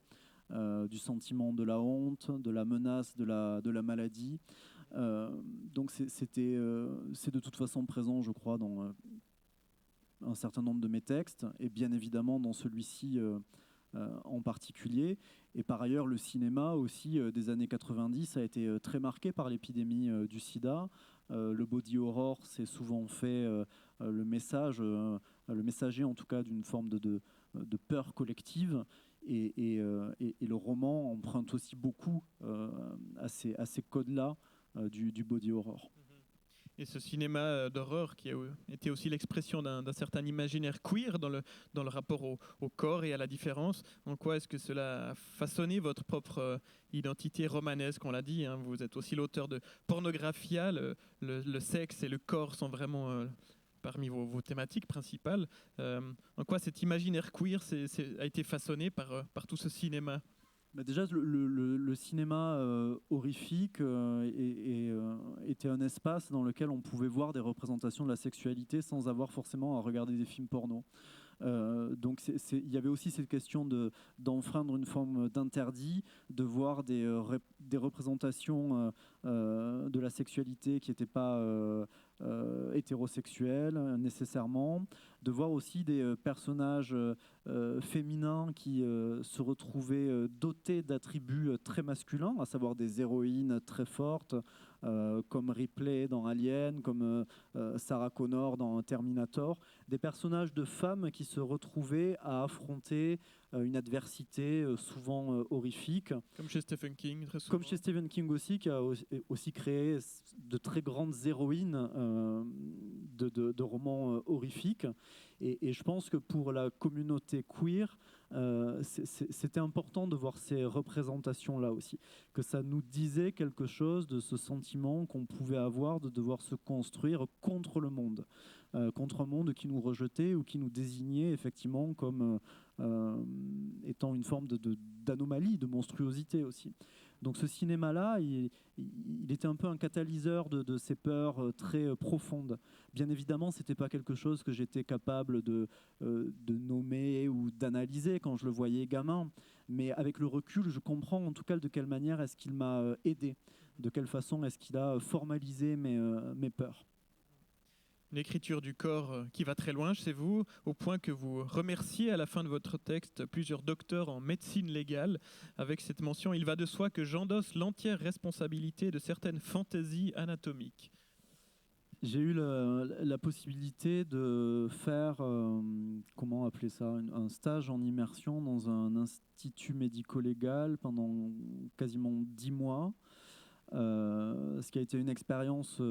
du sentiment de la honte, de la menace de la maladie. Donc c'est de toute façon présent, je crois, dans un certain nombre de mes textes, et bien évidemment dans celui-ci en particulier. Et par ailleurs, le cinéma aussi des années 90 a été très marqué par l'épidémie du sida. Le body horror s'est souvent fait le messager en tout cas d'une forme de peur collective. et le roman emprunte aussi beaucoup à ces codes-là du body horror. Et ce cinéma d'horreur qui a été aussi l'expression d'un certain imaginaire queer dans le rapport au corps et à la différence, en quoi est-ce que cela a façonné votre propre identité romanesque, on l'a dit, hein, vous êtes aussi l'auteur de Pornographia, le sexe et le corps sont vraiment parmi vos thématiques principales. En quoi cet imaginaire queer a été façonné par tout ce cinéma? Déjà, le cinéma horrifique était un espace dans lequel on pouvait voir des représentations de la sexualité sans avoir forcément à regarder des films porno. Donc il y avait aussi cette question d'enfreindre une forme d'interdit, de voir des représentations de la sexualité qui n'étaient pas hétérosexuelles nécessairement, de voir aussi des personnages féminins qui se retrouvaient dotés d'attributs très masculins, à savoir des héroïnes très fortes, comme Ripley dans Alien, comme Sarah Connor dans Terminator, des personnages de femmes qui se retrouvaient à affronter une adversité souvent horrifique. Comme chez Stephen King, très souvent. Comme chez Stephen King aussi, qui a aussi créé de très grandes héroïnes de romans horrifiques. Et je pense que pour la communauté queer, c'était important de voir ces représentations-là aussi, que ça nous disait quelque chose de ce sentiment qu'on pouvait avoir de devoir se construire contre le monde, contre un monde qui nous rejetait ou qui nous désignait effectivement comme étant une forme d'anomalie, de monstruosité aussi. Donc ce cinéma-là, il était un peu un catalyseur de ces peurs très profondes. Bien évidemment, ce n'était pas quelque chose que j'étais capable de nommer ou d'analyser quand je le voyais gamin. Mais avec le recul, je comprends en tout cas de quelle manière est-ce qu'il m'a aidé, de quelle façon est-ce qu'il a formalisé mes peurs. Une écriture du corps qui va très loin chez vous, au point que vous remerciez à la fin de votre texte plusieurs docteurs en médecine légale, avec cette mention « Il va de soi que j'endosse l'entière responsabilité de certaines fantaisies anatomiques ». J'ai eu la possibilité de faire, comment appeler ça, un stage en immersion dans un institut médico-légal pendant quasiment 10 mois. Ce qui a été une expérience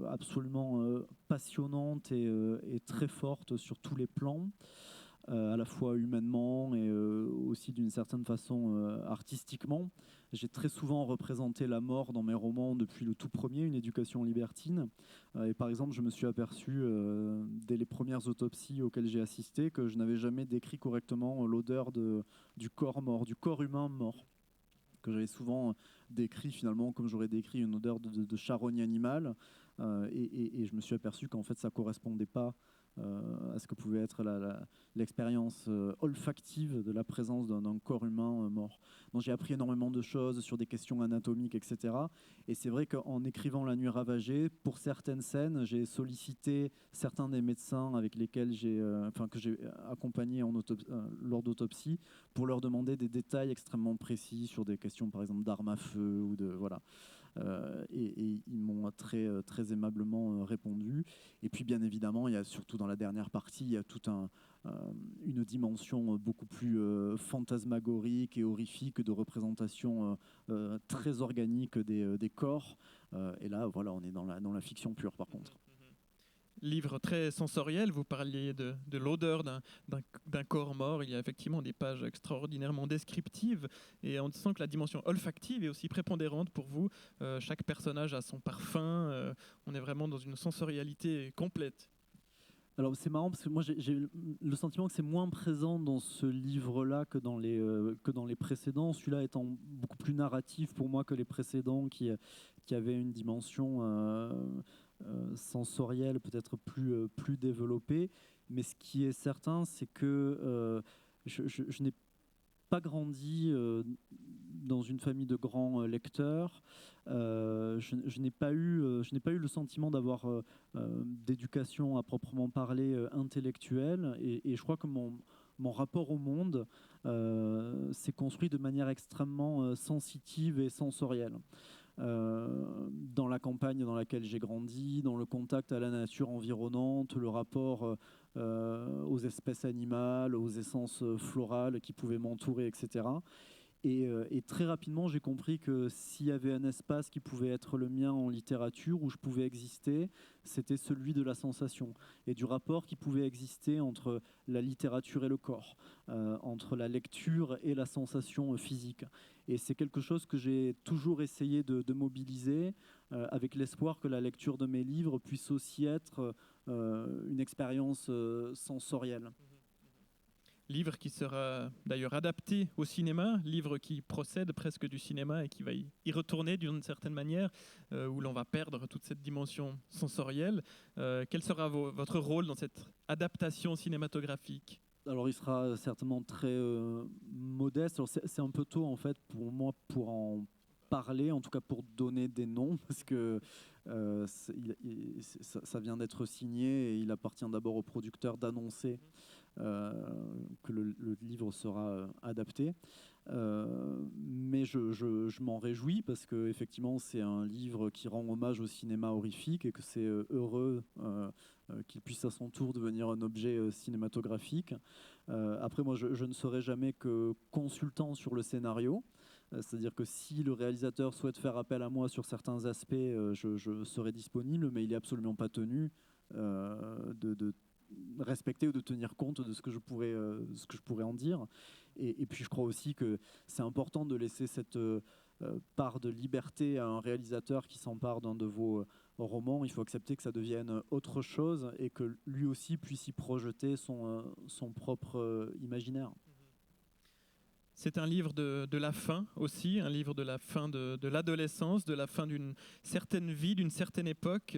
absolument passionnante et très forte sur tous les plans, à la fois humainement et aussi d'une certaine façon artistiquement. J'ai très souvent représenté la mort dans mes romans depuis le tout premier, Une éducation libertine. Et par exemple, je me suis aperçu dès les premières autopsies auxquelles j'ai assisté que je n'avais jamais décrit correctement l'odeur du corps mort, du corps humain mort, que j'avais souvent décrit finalement comme j'aurais décrit une odeur de charogne animale, et je me suis aperçu qu'en fait ça ne correspondait pas à ce que pouvait être l'expérience olfactive de la présence d'un corps humain mort. Donc j'ai appris énormément de choses sur des questions anatomiques, etc. Et c'est vrai qu'en écrivant La Nuit ravagée, pour certaines scènes, j'ai sollicité certains des médecins avec lesquels que j'ai accompagnés lors d'autopsie pour leur demander des détails extrêmement précis sur des questions, par exemple, d'armes à feu ou de voilà. Et ils m'ont très, très aimablement répondu. Et puis, bien évidemment, il y a surtout dans la dernière partie, il y a toute une dimension beaucoup plus fantasmagorique et horrifique de représentation très organique des corps. Et là, voilà, on est dans la fiction pure, par contre. Livre très sensoriel, vous parliez de l'odeur d'un corps mort, il y a effectivement des pages extraordinairement descriptives et on sent que la dimension olfactive est aussi prépondérante pour vous. Chaque personnage a son parfum, on est vraiment dans une sensorialité complète. Alors c'est marrant parce que moi j'ai le sentiment que c'est moins présent dans ce livre-là que dans les précédents, celui-là étant beaucoup plus narratif pour moi que les précédents qui avaient une dimension sensorielle peut-être plus développée. Mais ce qui est certain, c'est que je n'ai pas grandi dans une famille de grands lecteurs. Je n'ai pas eu le sentiment d'avoir d'éducation à proprement parler intellectuelle. Et je crois que mon rapport au monde s'est construit de manière extrêmement sensitive et sensorielle. dans la campagne dans laquelle j'ai grandi, dans le contact à la nature environnante, le rapport aux espèces animales, aux essences florales qui pouvaient m'entourer, etc. Et très rapidement, j'ai compris que s'il y avait un espace qui pouvait être le mien en littérature, où je pouvais exister, c'était celui de la sensation et du rapport qui pouvait exister entre la littérature et le corps, entre la lecture et la sensation physique. Et c'est quelque chose que j'ai toujours essayé de mobiliser, avec l'espoir que la lecture de mes livres puisse aussi être une expérience sensorielle. Livre qui sera d'ailleurs adapté au cinéma, livre qui procède presque du cinéma et qui va y retourner d'une certaine manière, où l'on va perdre toute cette dimension sensorielle. Quel sera votre rôle dans cette adaptation cinématographique ? Alors il sera certainement très modeste. Alors, c'est un peu tôt en fait pour moi pour en parler, en tout cas pour donner des noms, parce que ça vient d'être signé et il appartient d'abord au producteur d'annoncer que le livre sera adapté. Mais je m'en réjouis parce que effectivement c'est un livre qui rend hommage au cinéma horrifique et que c'est heureux qu'il puisse à son tour devenir un objet cinématographique. Après moi je ne serai jamais que consultant sur le scénario. C'est-à-dire que si le réalisateur souhaite faire appel à moi sur certains aspects, je serai disponible, mais il n'est absolument pas tenu de respecter ou de tenir compte de ce que je pourrais en dire. Et puis je crois aussi que c'est important de laisser cette part de liberté à un réalisateur qui s'empare d'un de vos romans. Il faut accepter que ça devienne autre chose et que lui aussi puisse y projeter son propre imaginaire. C'est un livre de la fin aussi, un livre de la fin de l'adolescence, de la fin d'une certaine vie, d'une certaine époque.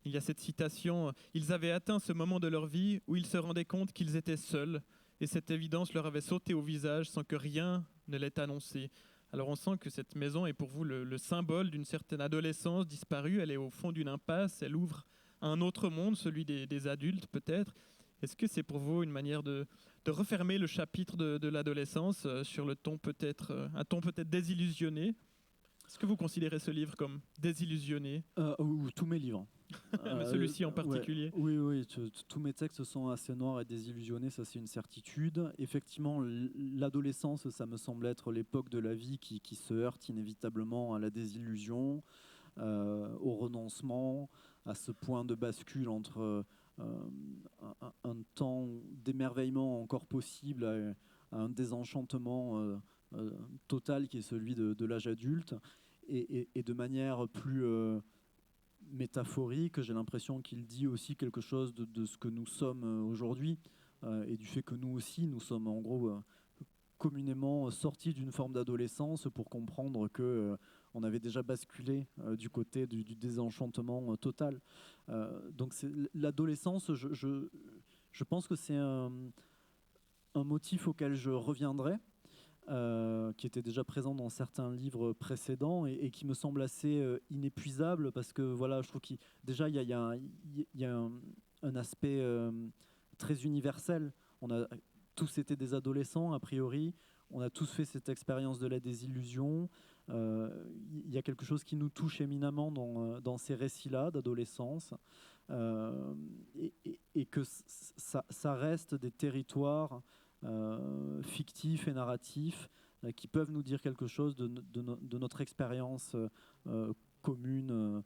Il y a cette citation « Ils avaient atteint ce moment de leur vie où ils se rendaient compte qu'ils étaient seuls, et cette évidence leur avait sauté au visage sans que rien ne l'ait annoncé. » Alors on sent que cette maison est pour vous le symbole d'une certaine adolescence disparue. Elle est au fond d'une impasse, elle ouvre un autre monde, celui des adultes peut-être. Est-ce que c'est pour vous une manière de refermer le chapitre de l'adolescence sur un ton peut-être désillusionné ? Est-ce que vous considérez ce livre comme désillusionné ? Tous mes livres. Mais celui-ci en particulier. Ouais, oui, tous mes textes sont assez noirs et désillusionnés, ça c'est une certitude. Effectivement, l'adolescence, ça me semble être l'époque de la vie qui se heurte inévitablement à la désillusion, au renoncement, à ce point de bascule entre un temps d'émerveillement encore possible à un désenchantement total qui est celui de l'âge adulte. Et de manière plus métaphorique, j'ai l'impression qu'il dit aussi quelque chose de ce que nous sommes aujourd'hui et du fait que nous aussi, nous sommes en gros communément sortis d'une forme d'adolescence pour comprendre que on avait déjà basculé du côté du désenchantement total. Donc l'adolescence, je pense que c'est un motif auquel je reviendrai, qui était déjà présent dans certains livres précédents et qui me semble assez inépuisable parce que voilà, je trouve qu'il déjà il y a un aspect très universel. On a tous été des adolescents a priori, on a tous fait cette expérience de la désillusion. Il y a quelque chose qui nous touche éminemment dans ces récits-là d'adolescence, et que ça reste des territoires fictifs et narratifs qui peuvent nous dire quelque chose de notre expérience commune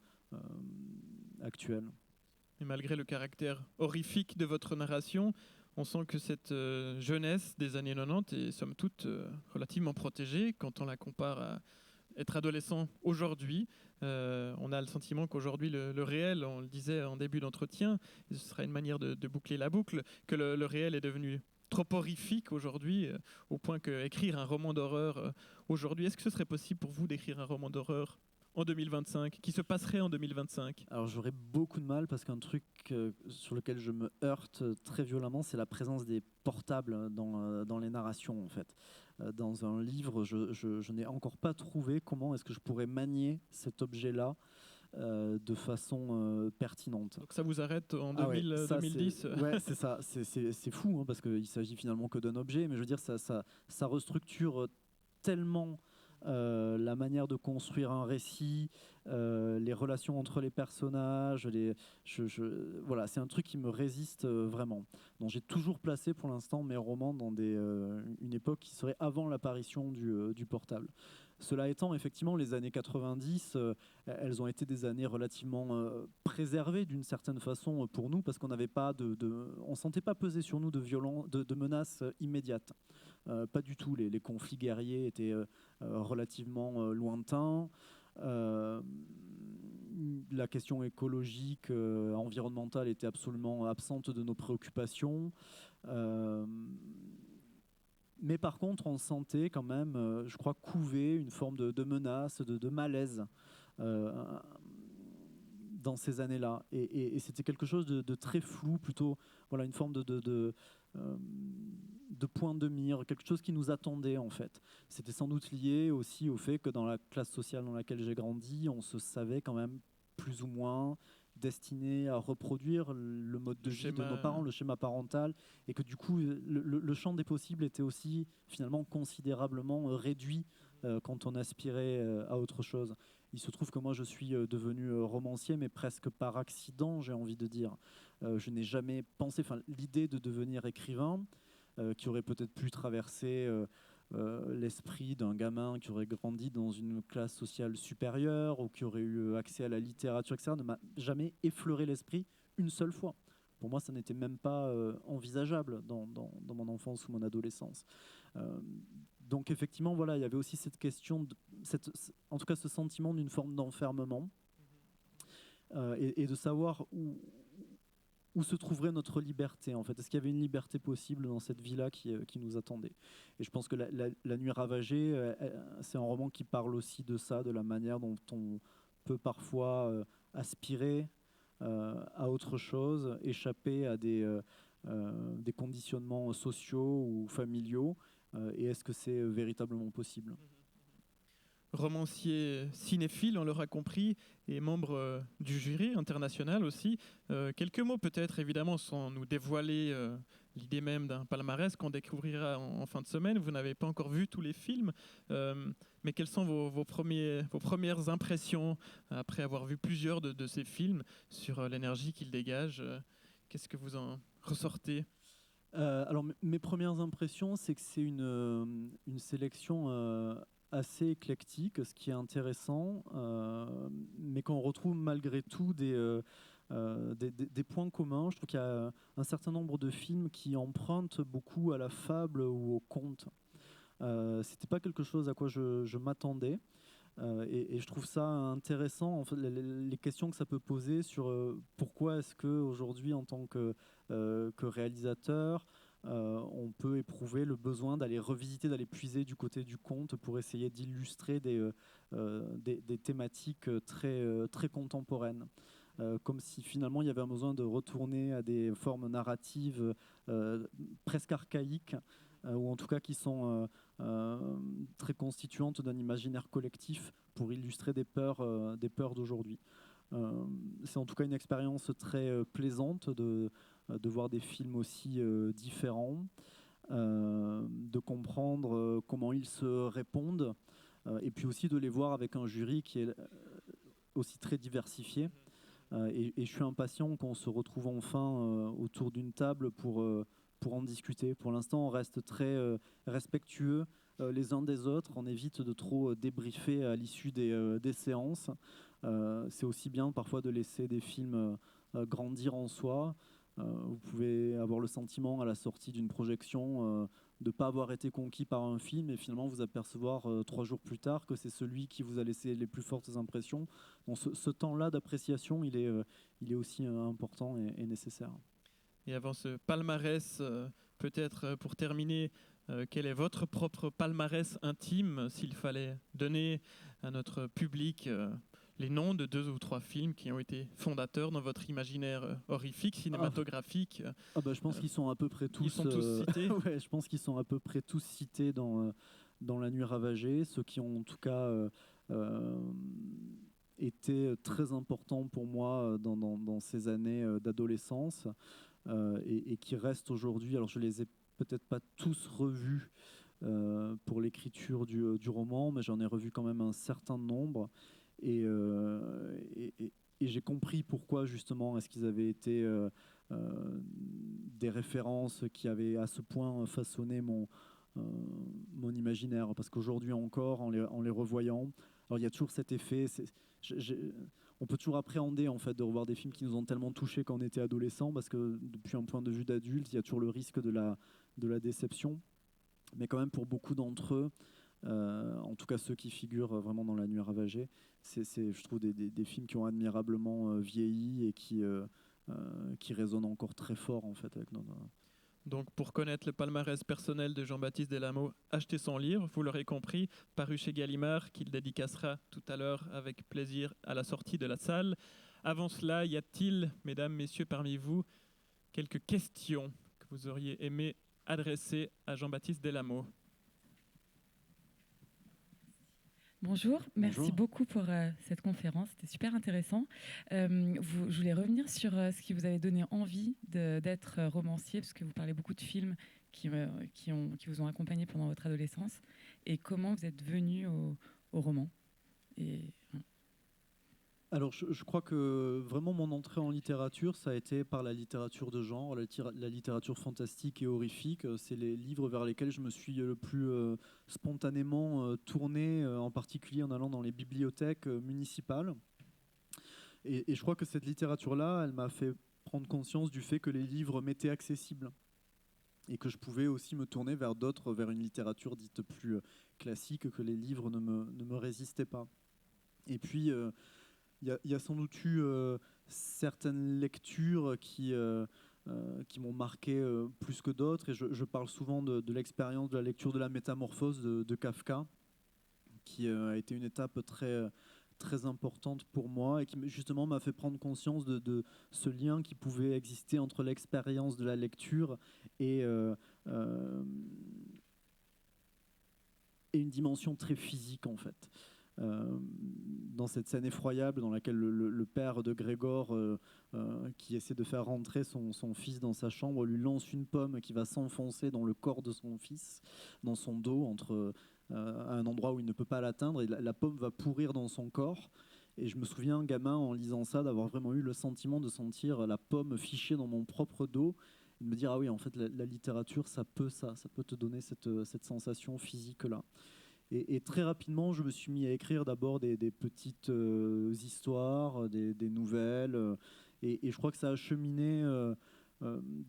actuelle. Et malgré le caractère horrifique de votre narration, on sent que cette jeunesse des années 90 est somme toute relativement protégée quand on la compare à être adolescent aujourd'hui. On a le sentiment qu'aujourd'hui le réel, on le disait en début d'entretien, ce sera une manière de boucler la boucle, que le réel est devenu trop horrifique aujourd'hui, au point qu'écrire un roman d'horreur aujourd'hui, est-ce que ce serait possible pour vous d'écrire un roman d'horreur en 2025, qui se passerait en 2025? Alors j'aurais beaucoup de mal parce qu'un truc sur lequel je me heurte très violemment, c'est la présence des portables dans les narrations en fait. Dans un livre, je n'ai encore pas trouvé comment est-ce que je pourrais manier cet objet-là de façon pertinente. Donc ça vous arrête en 2010 ? Ouais, c'est ça. C'est fou hein, parce qu'il s'agit finalement que d'un objet, mais je veux dire, ça restructure tellement la manière de construire un récit, les relations entre les personnages, voilà, c'est un truc qui me résiste vraiment. Donc j'ai toujours placé pour l'instant mes romans dans une époque qui serait avant l'apparition du portable. Cela étant, effectivement, les années 90, elles ont été des années relativement préservées d'une certaine façon pour nous, parce qu'on n'avait pas on sentait pas peser sur nous de menaces immédiates. Pas du tout. Les conflits guerriers étaient relativement lointains. La question écologique, environnementale était absolument absente de nos préoccupations. Mais par contre, on sentait quand même, je crois, couver une forme de menace, de malaise dans ces années-là. Et c'était quelque chose de très flou, plutôt voilà, une forme de point de mire, quelque chose qui nous attendait en fait. C'était sans doute lié aussi au fait que dans la classe sociale dans laquelle j'ai grandi, on se savait quand même plus ou moins destiné à reproduire le mode de vie de nos parents, le schéma parental, et que du coup le champ des possibles était aussi finalement considérablement réduit quand on aspirait à autre chose. Il se trouve que moi je suis devenu romancier, mais presque par accident, j'ai envie de dire. Je n'ai jamais pensé, l'idée de devenir écrivain, qui aurait peut-être pu traverser l'esprit d'un gamin qui aurait grandi dans une classe sociale supérieure ou qui aurait eu accès à la littérature, etc., ne m'a jamais effleuré l'esprit une seule fois. Pour moi, ça n'était même pas envisageable dans mon enfance ou mon adolescence. Donc effectivement, voilà, il y avait aussi cette question, en tout cas ce sentiment d'une forme d'enfermement et de savoir où se trouverait notre liberté en fait. Est-ce qu'il y avait une liberté possible dans cette vie-là qui nous attendait? Et je pense que la Nuit ravagée, c'est un roman qui parle aussi de ça, de la manière dont on peut parfois aspirer à autre chose, échapper à des conditionnements sociaux ou familiaux. Et est-ce que c'est véritablement possible? Romancier cinéphile, on l'aura compris, et membre du jury international aussi. Quelques mots peut-être, évidemment, sans nous dévoiler l'idée même d'un palmarès qu'on découvrira en fin de semaine. Vous n'avez pas encore vu tous les films, mais quelles sont vos premières impressions après avoir vu plusieurs de ces films sur l'énergie qu'ils dégagent? Qu'est-ce que vous en ressortez? Alors, mes premières impressions, c'est que c'est une sélection assez éclectique, ce qui est intéressant, mais qu'on retrouve malgré tout des points communs. Je trouve qu'il y a un certain nombre de films qui empruntent beaucoup à la fable ou au conte. C'était pas quelque chose à quoi je m'attendais. Et je trouve ça intéressant, en fait, les questions que ça peut poser sur pourquoi est-ce qu'aujourd'hui, en tant que réalisateur, on peut éprouver le besoin d'aller revisiter, d'aller puiser du côté du conte pour essayer d'illustrer des thématiques très contemporaines. Comme si finalement il y avait un besoin de retourner à des formes narratives presque archaïques, ou en tout cas qui sont très constituantes d'un imaginaire collectif pour illustrer des peurs d'aujourd'hui. C'est en tout cas une expérience très plaisante de voir des films aussi différents, de comprendre comment ils se répondent, et puis aussi de les voir avec un jury qui est aussi très diversifié. Et je suis impatient qu'on se retrouve enfin autour d'une table pour en discuter. Pour l'instant, on reste très respectueux les uns des autres. On évite de trop débriefer à l'issue des séances. C'est aussi bien parfois de laisser des films grandir en soi. Vous pouvez avoir le sentiment à la sortie d'une projection de ne pas avoir été conquis par un film et finalement vous apercevoir 3 jours plus tard que c'est celui qui vous a laissé les plus fortes impressions. Donc ce temps-là d'appréciation, il est aussi important et nécessaire. Et avant ce palmarès, peut-être pour terminer, quel est votre propre palmarès intime, s'il fallait donner à notre public les noms de 2 ou 3 films qui ont été fondateurs dans votre imaginaire horrifique, cinématographique? Je pense qu'ils sont à peu près tous, ils sont tous cités. Ouais, je pense qu'ils sont à peu près tous cités dans La Nuit ravagée, ceux qui ont en tout cas été très importants pour moi dans ces années d'adolescence et qui restent aujourd'hui. Alors je les ai peut-être pas tous revus pour l'écriture du roman, mais j'en ai revu quand même un certain nombre. Et j'ai compris pourquoi justement est-ce qu'ils avaient été des références qui avaient à ce point façonné mon imaginaire. Parce qu'aujourd'hui encore, en les revoyant, alors il y a toujours cet effet. On peut toujours appréhender en fait de revoir des films qui nous ont tellement touchés quand on était adolescent, parce que depuis un point de vue d'adulte, il y a toujours le risque de la déception. Mais quand même, pour beaucoup d'entre eux, en tout cas ceux qui figurent vraiment dans La Nuit ravagée, c'est je trouve des films qui ont admirablement vieilli et qui résonnent encore très fort en fait avec notre... Donc, pour connaître le palmarès personnel de Jean-Baptiste Delamot, achetez son livre, vous l'aurez compris, paru chez Gallimard, qu'il dédicacera tout à l'heure avec plaisir à la sortie de la salle. Avant cela, y a-t-il, mesdames, messieurs, parmi vous, quelques questions que vous auriez aimé adresser à Jean-Baptiste Delamot? Bonjour, merci Bonjour. beaucoup pour cette conférence, c'était super intéressant. Je voulais revenir sur ce qui vous avait donné envie d'être romancier, parce que vous parlez beaucoup de films qui vous ont accompagné pendant votre adolescence, et comment vous êtes venu au roman. Alors, je crois que vraiment mon entrée en littérature, ça a été par la littérature de genre, la littérature fantastique et horrifique. C'est les livres vers lesquels je me suis le plus spontanément tourné, en particulier en allant dans les bibliothèques municipales. Et je crois que cette littérature-là, elle m'a fait prendre conscience du fait que les livres m'étaient accessibles et que je pouvais aussi me tourner vers une littérature dite plus classique, que les livres ne me résistaient pas. Et puis... il y a sans doute eu certaines lectures qui m'ont marqué plus que d'autres. Et je parle souvent de l'expérience de la lecture de la Métamorphose de Kafka, qui a été une étape très importante pour moi et qui justement m'a fait prendre conscience de ce lien qui pouvait exister entre l'expérience de la lecture et une dimension très physique en fait. Dans cette scène effroyable dans laquelle le père de Grégor, qui essaie de faire rentrer son fils dans sa chambre, lui lance une pomme qui va s'enfoncer dans le corps de son fils, dans son dos, à un endroit où il ne peut pas l'atteindre, et la pomme va pourrir dans son corps. Et je me souviens, gamin, en lisant ça, d'avoir vraiment eu le sentiment de sentir la pomme fichée dans mon propre dos, et de me dire, ah oui, en fait, la littérature, ça peut te donner cette sensation physique-là. Et très rapidement, je me suis mis à écrire d'abord des petites histoires, des nouvelles. Et je crois que ça a cheminé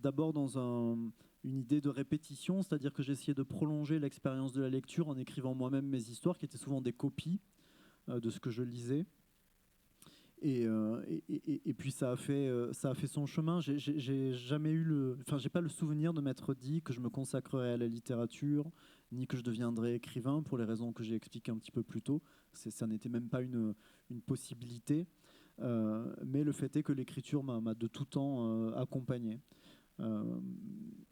d'abord dans une idée de répétition, c'est-à-dire que j'essayais de prolonger l'expérience de la lecture en écrivant moi-même mes histoires, qui étaient souvent des copies de ce que je lisais. Et puis ça a fait son chemin. J'ai jamais j'ai pas le souvenir de m'être dit que je me consacrerais à la littérature, ni que je deviendrais écrivain, pour les raisons que j'ai expliquées un petit peu plus tôt. Ça n'était même pas une possibilité. Mais le fait est que l'écriture m'a de tout temps accompagné.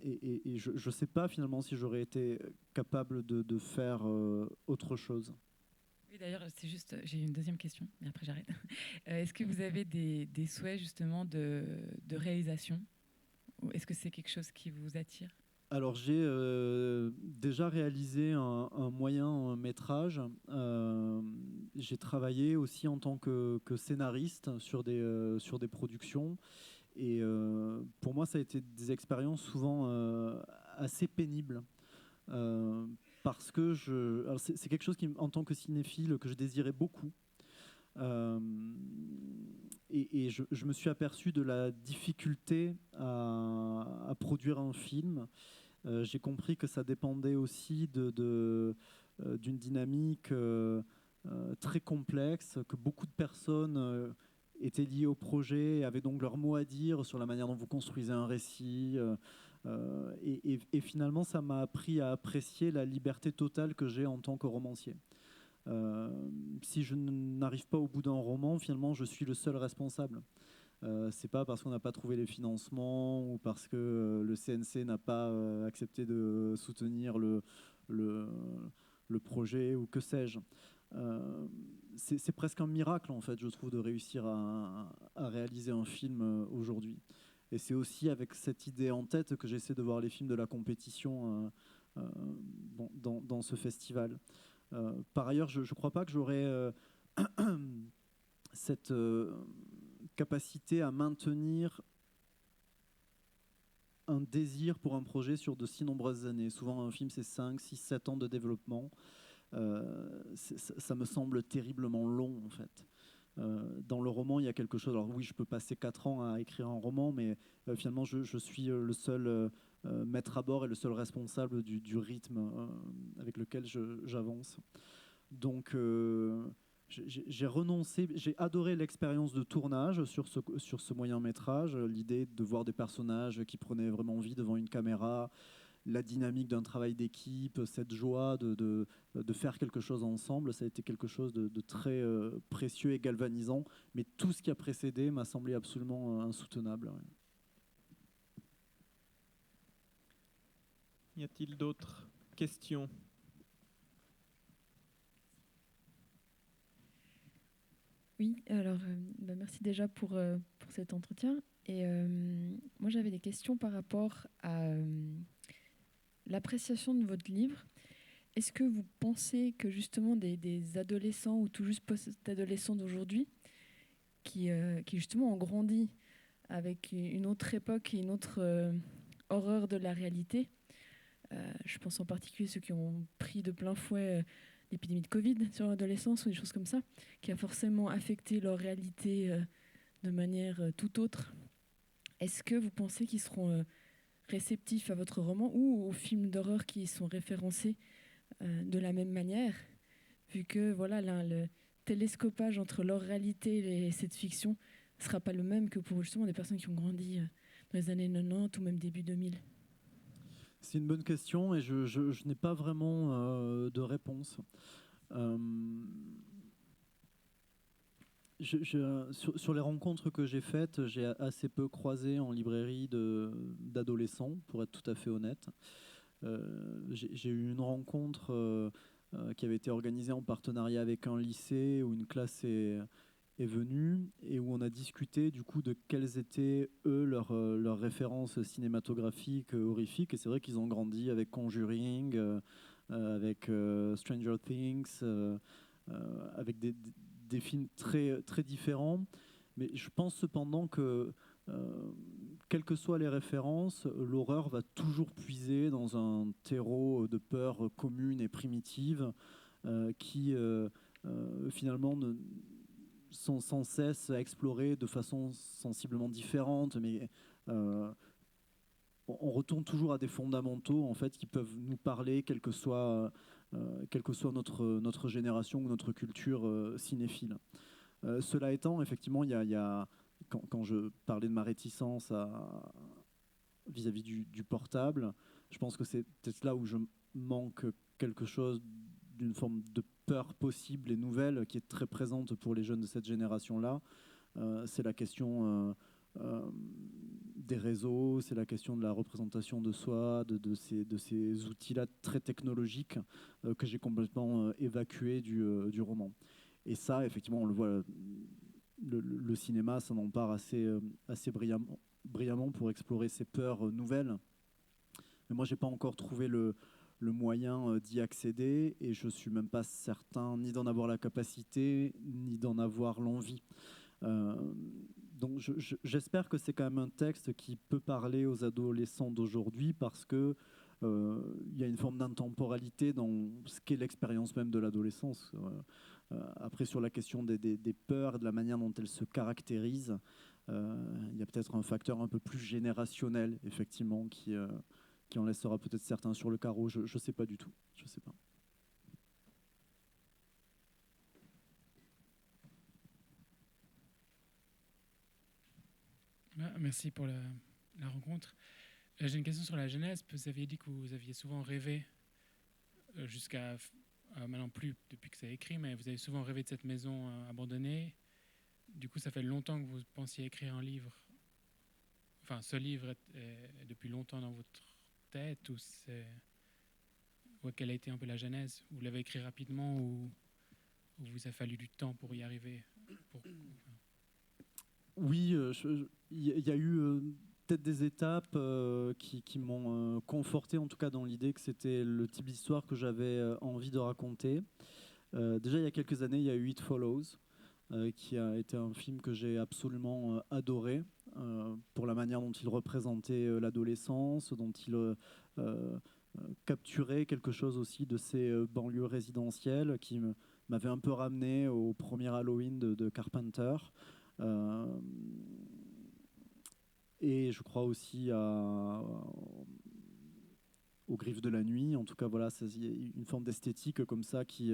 Et je ne sais pas finalement si j'aurais été capable de faire autre chose. Oui, d'ailleurs, c'est juste, j'ai une deuxième question, et après j'arrête. Est-ce que vous avez des souhaits justement de réalisation? Ou est-ce que c'est quelque chose qui vous attire? Alors j'ai déjà réalisé un moyen métrage. J'ai travaillé aussi en tant que scénariste sur des productions. Et pour moi, ça a été des expériences souvent assez pénibles. Parce que c'est quelque chose en tant que cinéphile, que je désirais beaucoup. Et je me suis aperçu de la difficulté à produire un film. J'ai compris que ça dépendait aussi d'une dynamique très complexe, que beaucoup de personnes étaient liées au projet et avaient donc leur mot à dire sur la manière dont vous construisez un récit. Et finalement, ça m'a appris à apprécier la liberté totale que j'ai en tant que romancier. Si je n'arrive pas au bout d'un roman, finalement, je suis le seul responsable. C'est pas parce qu'on n'a pas trouvé les financements ou parce que le CNC n'a pas accepté de soutenir le projet ou que sais-je. C'est presque un miracle, en fait, je trouve, de réussir à réaliser un film aujourd'hui. Et c'est aussi avec cette idée en tête que j'essaie de voir les films de la compétition dans ce festival. Par ailleurs, je ne crois pas que j'aurais cette capacité à maintenir un désir pour un projet sur de si nombreuses années. Souvent, un film, c'est 5, 6, 7 ans de développement. Ça me semble terriblement long, en fait. Dans le roman, il y a quelque chose. Alors oui, je peux passer 4 ans à écrire un roman, mais finalement, je suis le seul maître à bord et le seul responsable du rythme avec lequel j'avance. Donc, j'ai renoncé, j'ai adoré l'expérience de tournage sur ce moyen métrage, l'idée de voir des personnages qui prenaient vraiment vie devant une caméra, la dynamique d'un travail d'équipe, cette joie de faire quelque chose ensemble, ça a été quelque chose de très précieux et galvanisant, mais tout ce qui a précédé m'a semblé absolument insoutenable. Ouais. Y a-t-il d'autres questions ? Oui, alors merci déjà pour cet entretien. Et moi, j'avais des questions par rapport à l'appréciation de votre livre. Est-ce que vous pensez que justement des adolescents ou tout juste post-adolescents d'aujourd'hui qui justement ont grandi avec une autre époque et une autre horreur de la réalité, je pense en particulier ceux qui ont pris de plein fouet l'épidémie de Covid sur l'adolescence ou des choses comme ça, qui a forcément affecté leur réalité de manière tout autre. Est-ce que vous pensez qu'ils seront réceptifs à votre roman ou aux films d'horreur qui sont référencés de la même manière, vu que voilà, le télescopage entre leur réalité et cette fiction ne sera pas le même que pour justement des personnes qui ont grandi dans les années 90 ou même début 2000 ? C'est une bonne question et je n'ai pas vraiment de réponse. Sur les rencontres que j'ai faites, j'ai assez peu croisé en librairie d'adolescents, pour être tout à fait honnête. J'ai eu une rencontre qui avait été organisée en partenariat avec un lycée où une classe est venue et où on a discuté du coup de quelles étaient eux leurs références cinématographiques horrifiques. Et c'est vrai qu'ils ont grandi avec Conjuring, avec Stranger Things, avec des films très, très différents. Mais je pense cependant que quelles que soient les références, l'horreur va toujours puiser dans un terreau de peur commune et primitive qui finalement sont sans cesse explorés de façon sensiblement différente, mais on retourne toujours à des fondamentaux en fait qui peuvent nous parler, quelle que soit notre génération ou notre culture cinéphile. Cela étant, effectivement, il y a quand je parlais de ma réticence vis-à-vis du portable, je pense que c'est peut-être là où je manque quelque chose d'une forme de peur possible et nouvelle qui est très présente pour les jeunes de cette génération-là. C'est la question des réseaux, c'est la question de la représentation de soi, de ces outils-là très technologiques que j'ai complètement évacués du roman. Et ça, effectivement, on le voit, le cinéma s'en empare assez brillamment pour explorer ces peurs nouvelles. Mais moi, je n'ai pas encore trouvé le moyen d'y accéder et je ne suis même pas certain ni d'en avoir la capacité, ni d'en avoir l'envie. Donc j'espère que c'est quand même un texte qui peut parler aux adolescents d'aujourd'hui parce que y a une forme d'intemporalité dans ce qu'est l'expérience même de l'adolescence. Après, sur la question des peurs et de la manière dont elles se caractérisent, il y a peut-être un facteur un peu plus générationnel, effectivement, qui en laissera peut-être certains sur le carreau. Je ne sais pas du tout. Je sais pas. Merci pour la rencontre. J'ai une question sur la jeunesse. Vous aviez dit que vous aviez souvent rêvé, jusqu'à maintenant plus depuis que c'est écrit, mais vous avez souvent rêvé de cette maison abandonnée. Du coup, ça fait longtemps que vous pensiez écrire un livre. Enfin, ce livre est depuis longtemps dans votre tête ou quelle a été un peu la genèse? Vous l'avez écrit rapidement ou vous a fallu du temps pour y arriver Oui, il y a eu peut-être des étapes qui m'ont conforté, en tout cas dans l'idée que c'était le type d'histoire que j'avais envie de raconter. Déjà, il y a quelques années, il y a eu It Follows, qui a été un film que j'ai absolument adoré, pour la manière dont il représentait l'adolescence, dont il capturait quelque chose aussi de ces banlieues résidentielles qui m'avait un peu ramené au premier Halloween de Carpenter. Et je crois aussi aux Griffes de la nuit. En tout cas, voilà, il y a une forme d'esthétique comme ça qui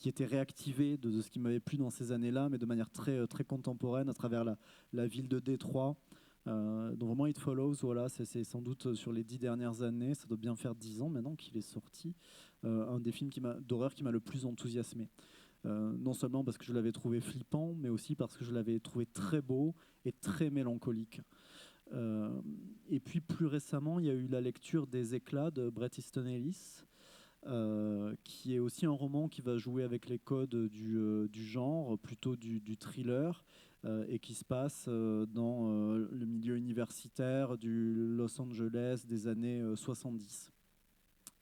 était réactivée de ce qui m'avait plu dans ces années-là, mais de manière très, très contemporaine à travers la ville de Détroit. Donc vraiment, It Follows, voilà, c'est sans doute sur les 10 dernières années, ça doit bien faire 10 ans maintenant qu'il est sorti, un des films d'horreur qui m'a le plus enthousiasmé. Non seulement parce que je l'avais trouvé flippant, mais aussi parce que je l'avais trouvé très beau et très mélancolique. Et puis plus récemment, il y a eu la lecture des Éclats de Bret Easton Ellis, qui est aussi un roman qui va jouer avec les codes du genre, plutôt du thriller, et qui se passe dans le milieu universitaire du Los Angeles des années 70.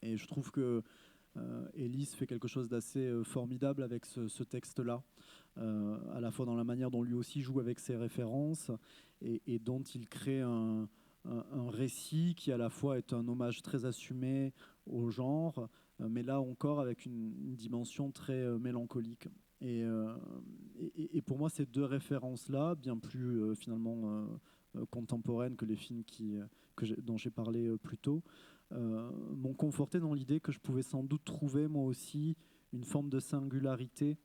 Et je trouve que Ellis fait quelque chose d'assez formidable avec ce texte-là, à la fois dans la manière dont lui aussi joue avec ses références et dont il crée un récit qui à la fois est un hommage très assumé au genre, mais là encore avec une dimension très mélancolique. Et pour moi, ces deux références-là, bien plus finalement contemporaines que les films dont j'ai parlé plus tôt, m'ont conforté dans l'idée que je pouvais sans doute trouver moi aussi une forme de singularité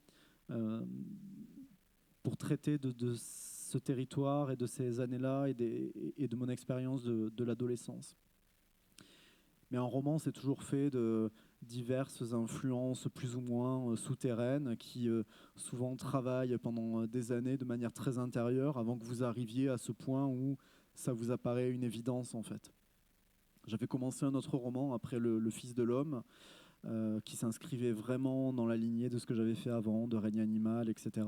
pour traiter de ce territoire et de ces années-là et de mon expérience de l'adolescence. Mais un roman, c'est toujours fait de diverses influences plus ou moins souterraines qui souvent travaillent pendant des années de manière très intérieure avant que vous arriviez à ce point où ça vous apparaît une évidence en fait. J'avais commencé un autre roman après le Fils de l'homme, qui s'inscrivait vraiment dans la lignée de ce que j'avais fait avant, de Règne animal, etc.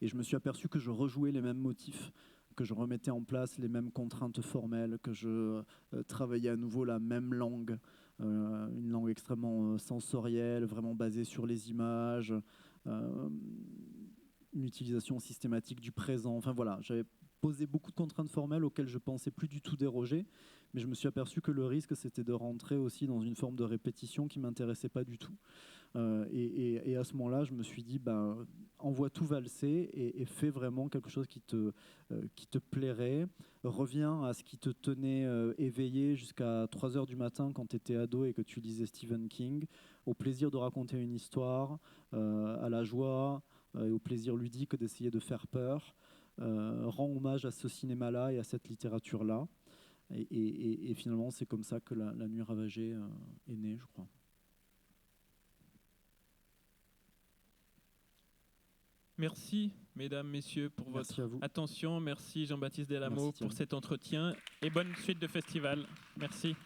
Et je me suis aperçu que je rejouais les mêmes motifs, que je remettais en place les mêmes contraintes formelles, que je travaillais à nouveau la même langue, une langue extrêmement sensorielle, vraiment basée sur les images, une utilisation systématique du présent. Enfin voilà, j'avais posé beaucoup de contraintes formelles auxquelles je ne pensais plus du tout déroger, mais je me suis aperçu que le risque, c'était de rentrer aussi dans une forme de répétition qui ne m'intéressait pas du tout. Et à ce moment-là, je me suis dit, envoie tout valser et fais vraiment quelque chose qui te plairait. Reviens à ce qui te tenait éveillé jusqu'à 3 heures du matin quand tu étais ado et que tu lisais Stephen King, au plaisir de raconter une histoire, à la joie et au plaisir ludique d'essayer de faire peur. Rends hommage à ce cinéma-là et à cette littérature-là. Et finalement, c'est comme ça que la Nuit ravagée est née, je crois. Merci, mesdames, messieurs, pour votre attention. Merci, Jean-Baptiste Delamo, pour cet entretien. Et bonne suite de festival. Merci.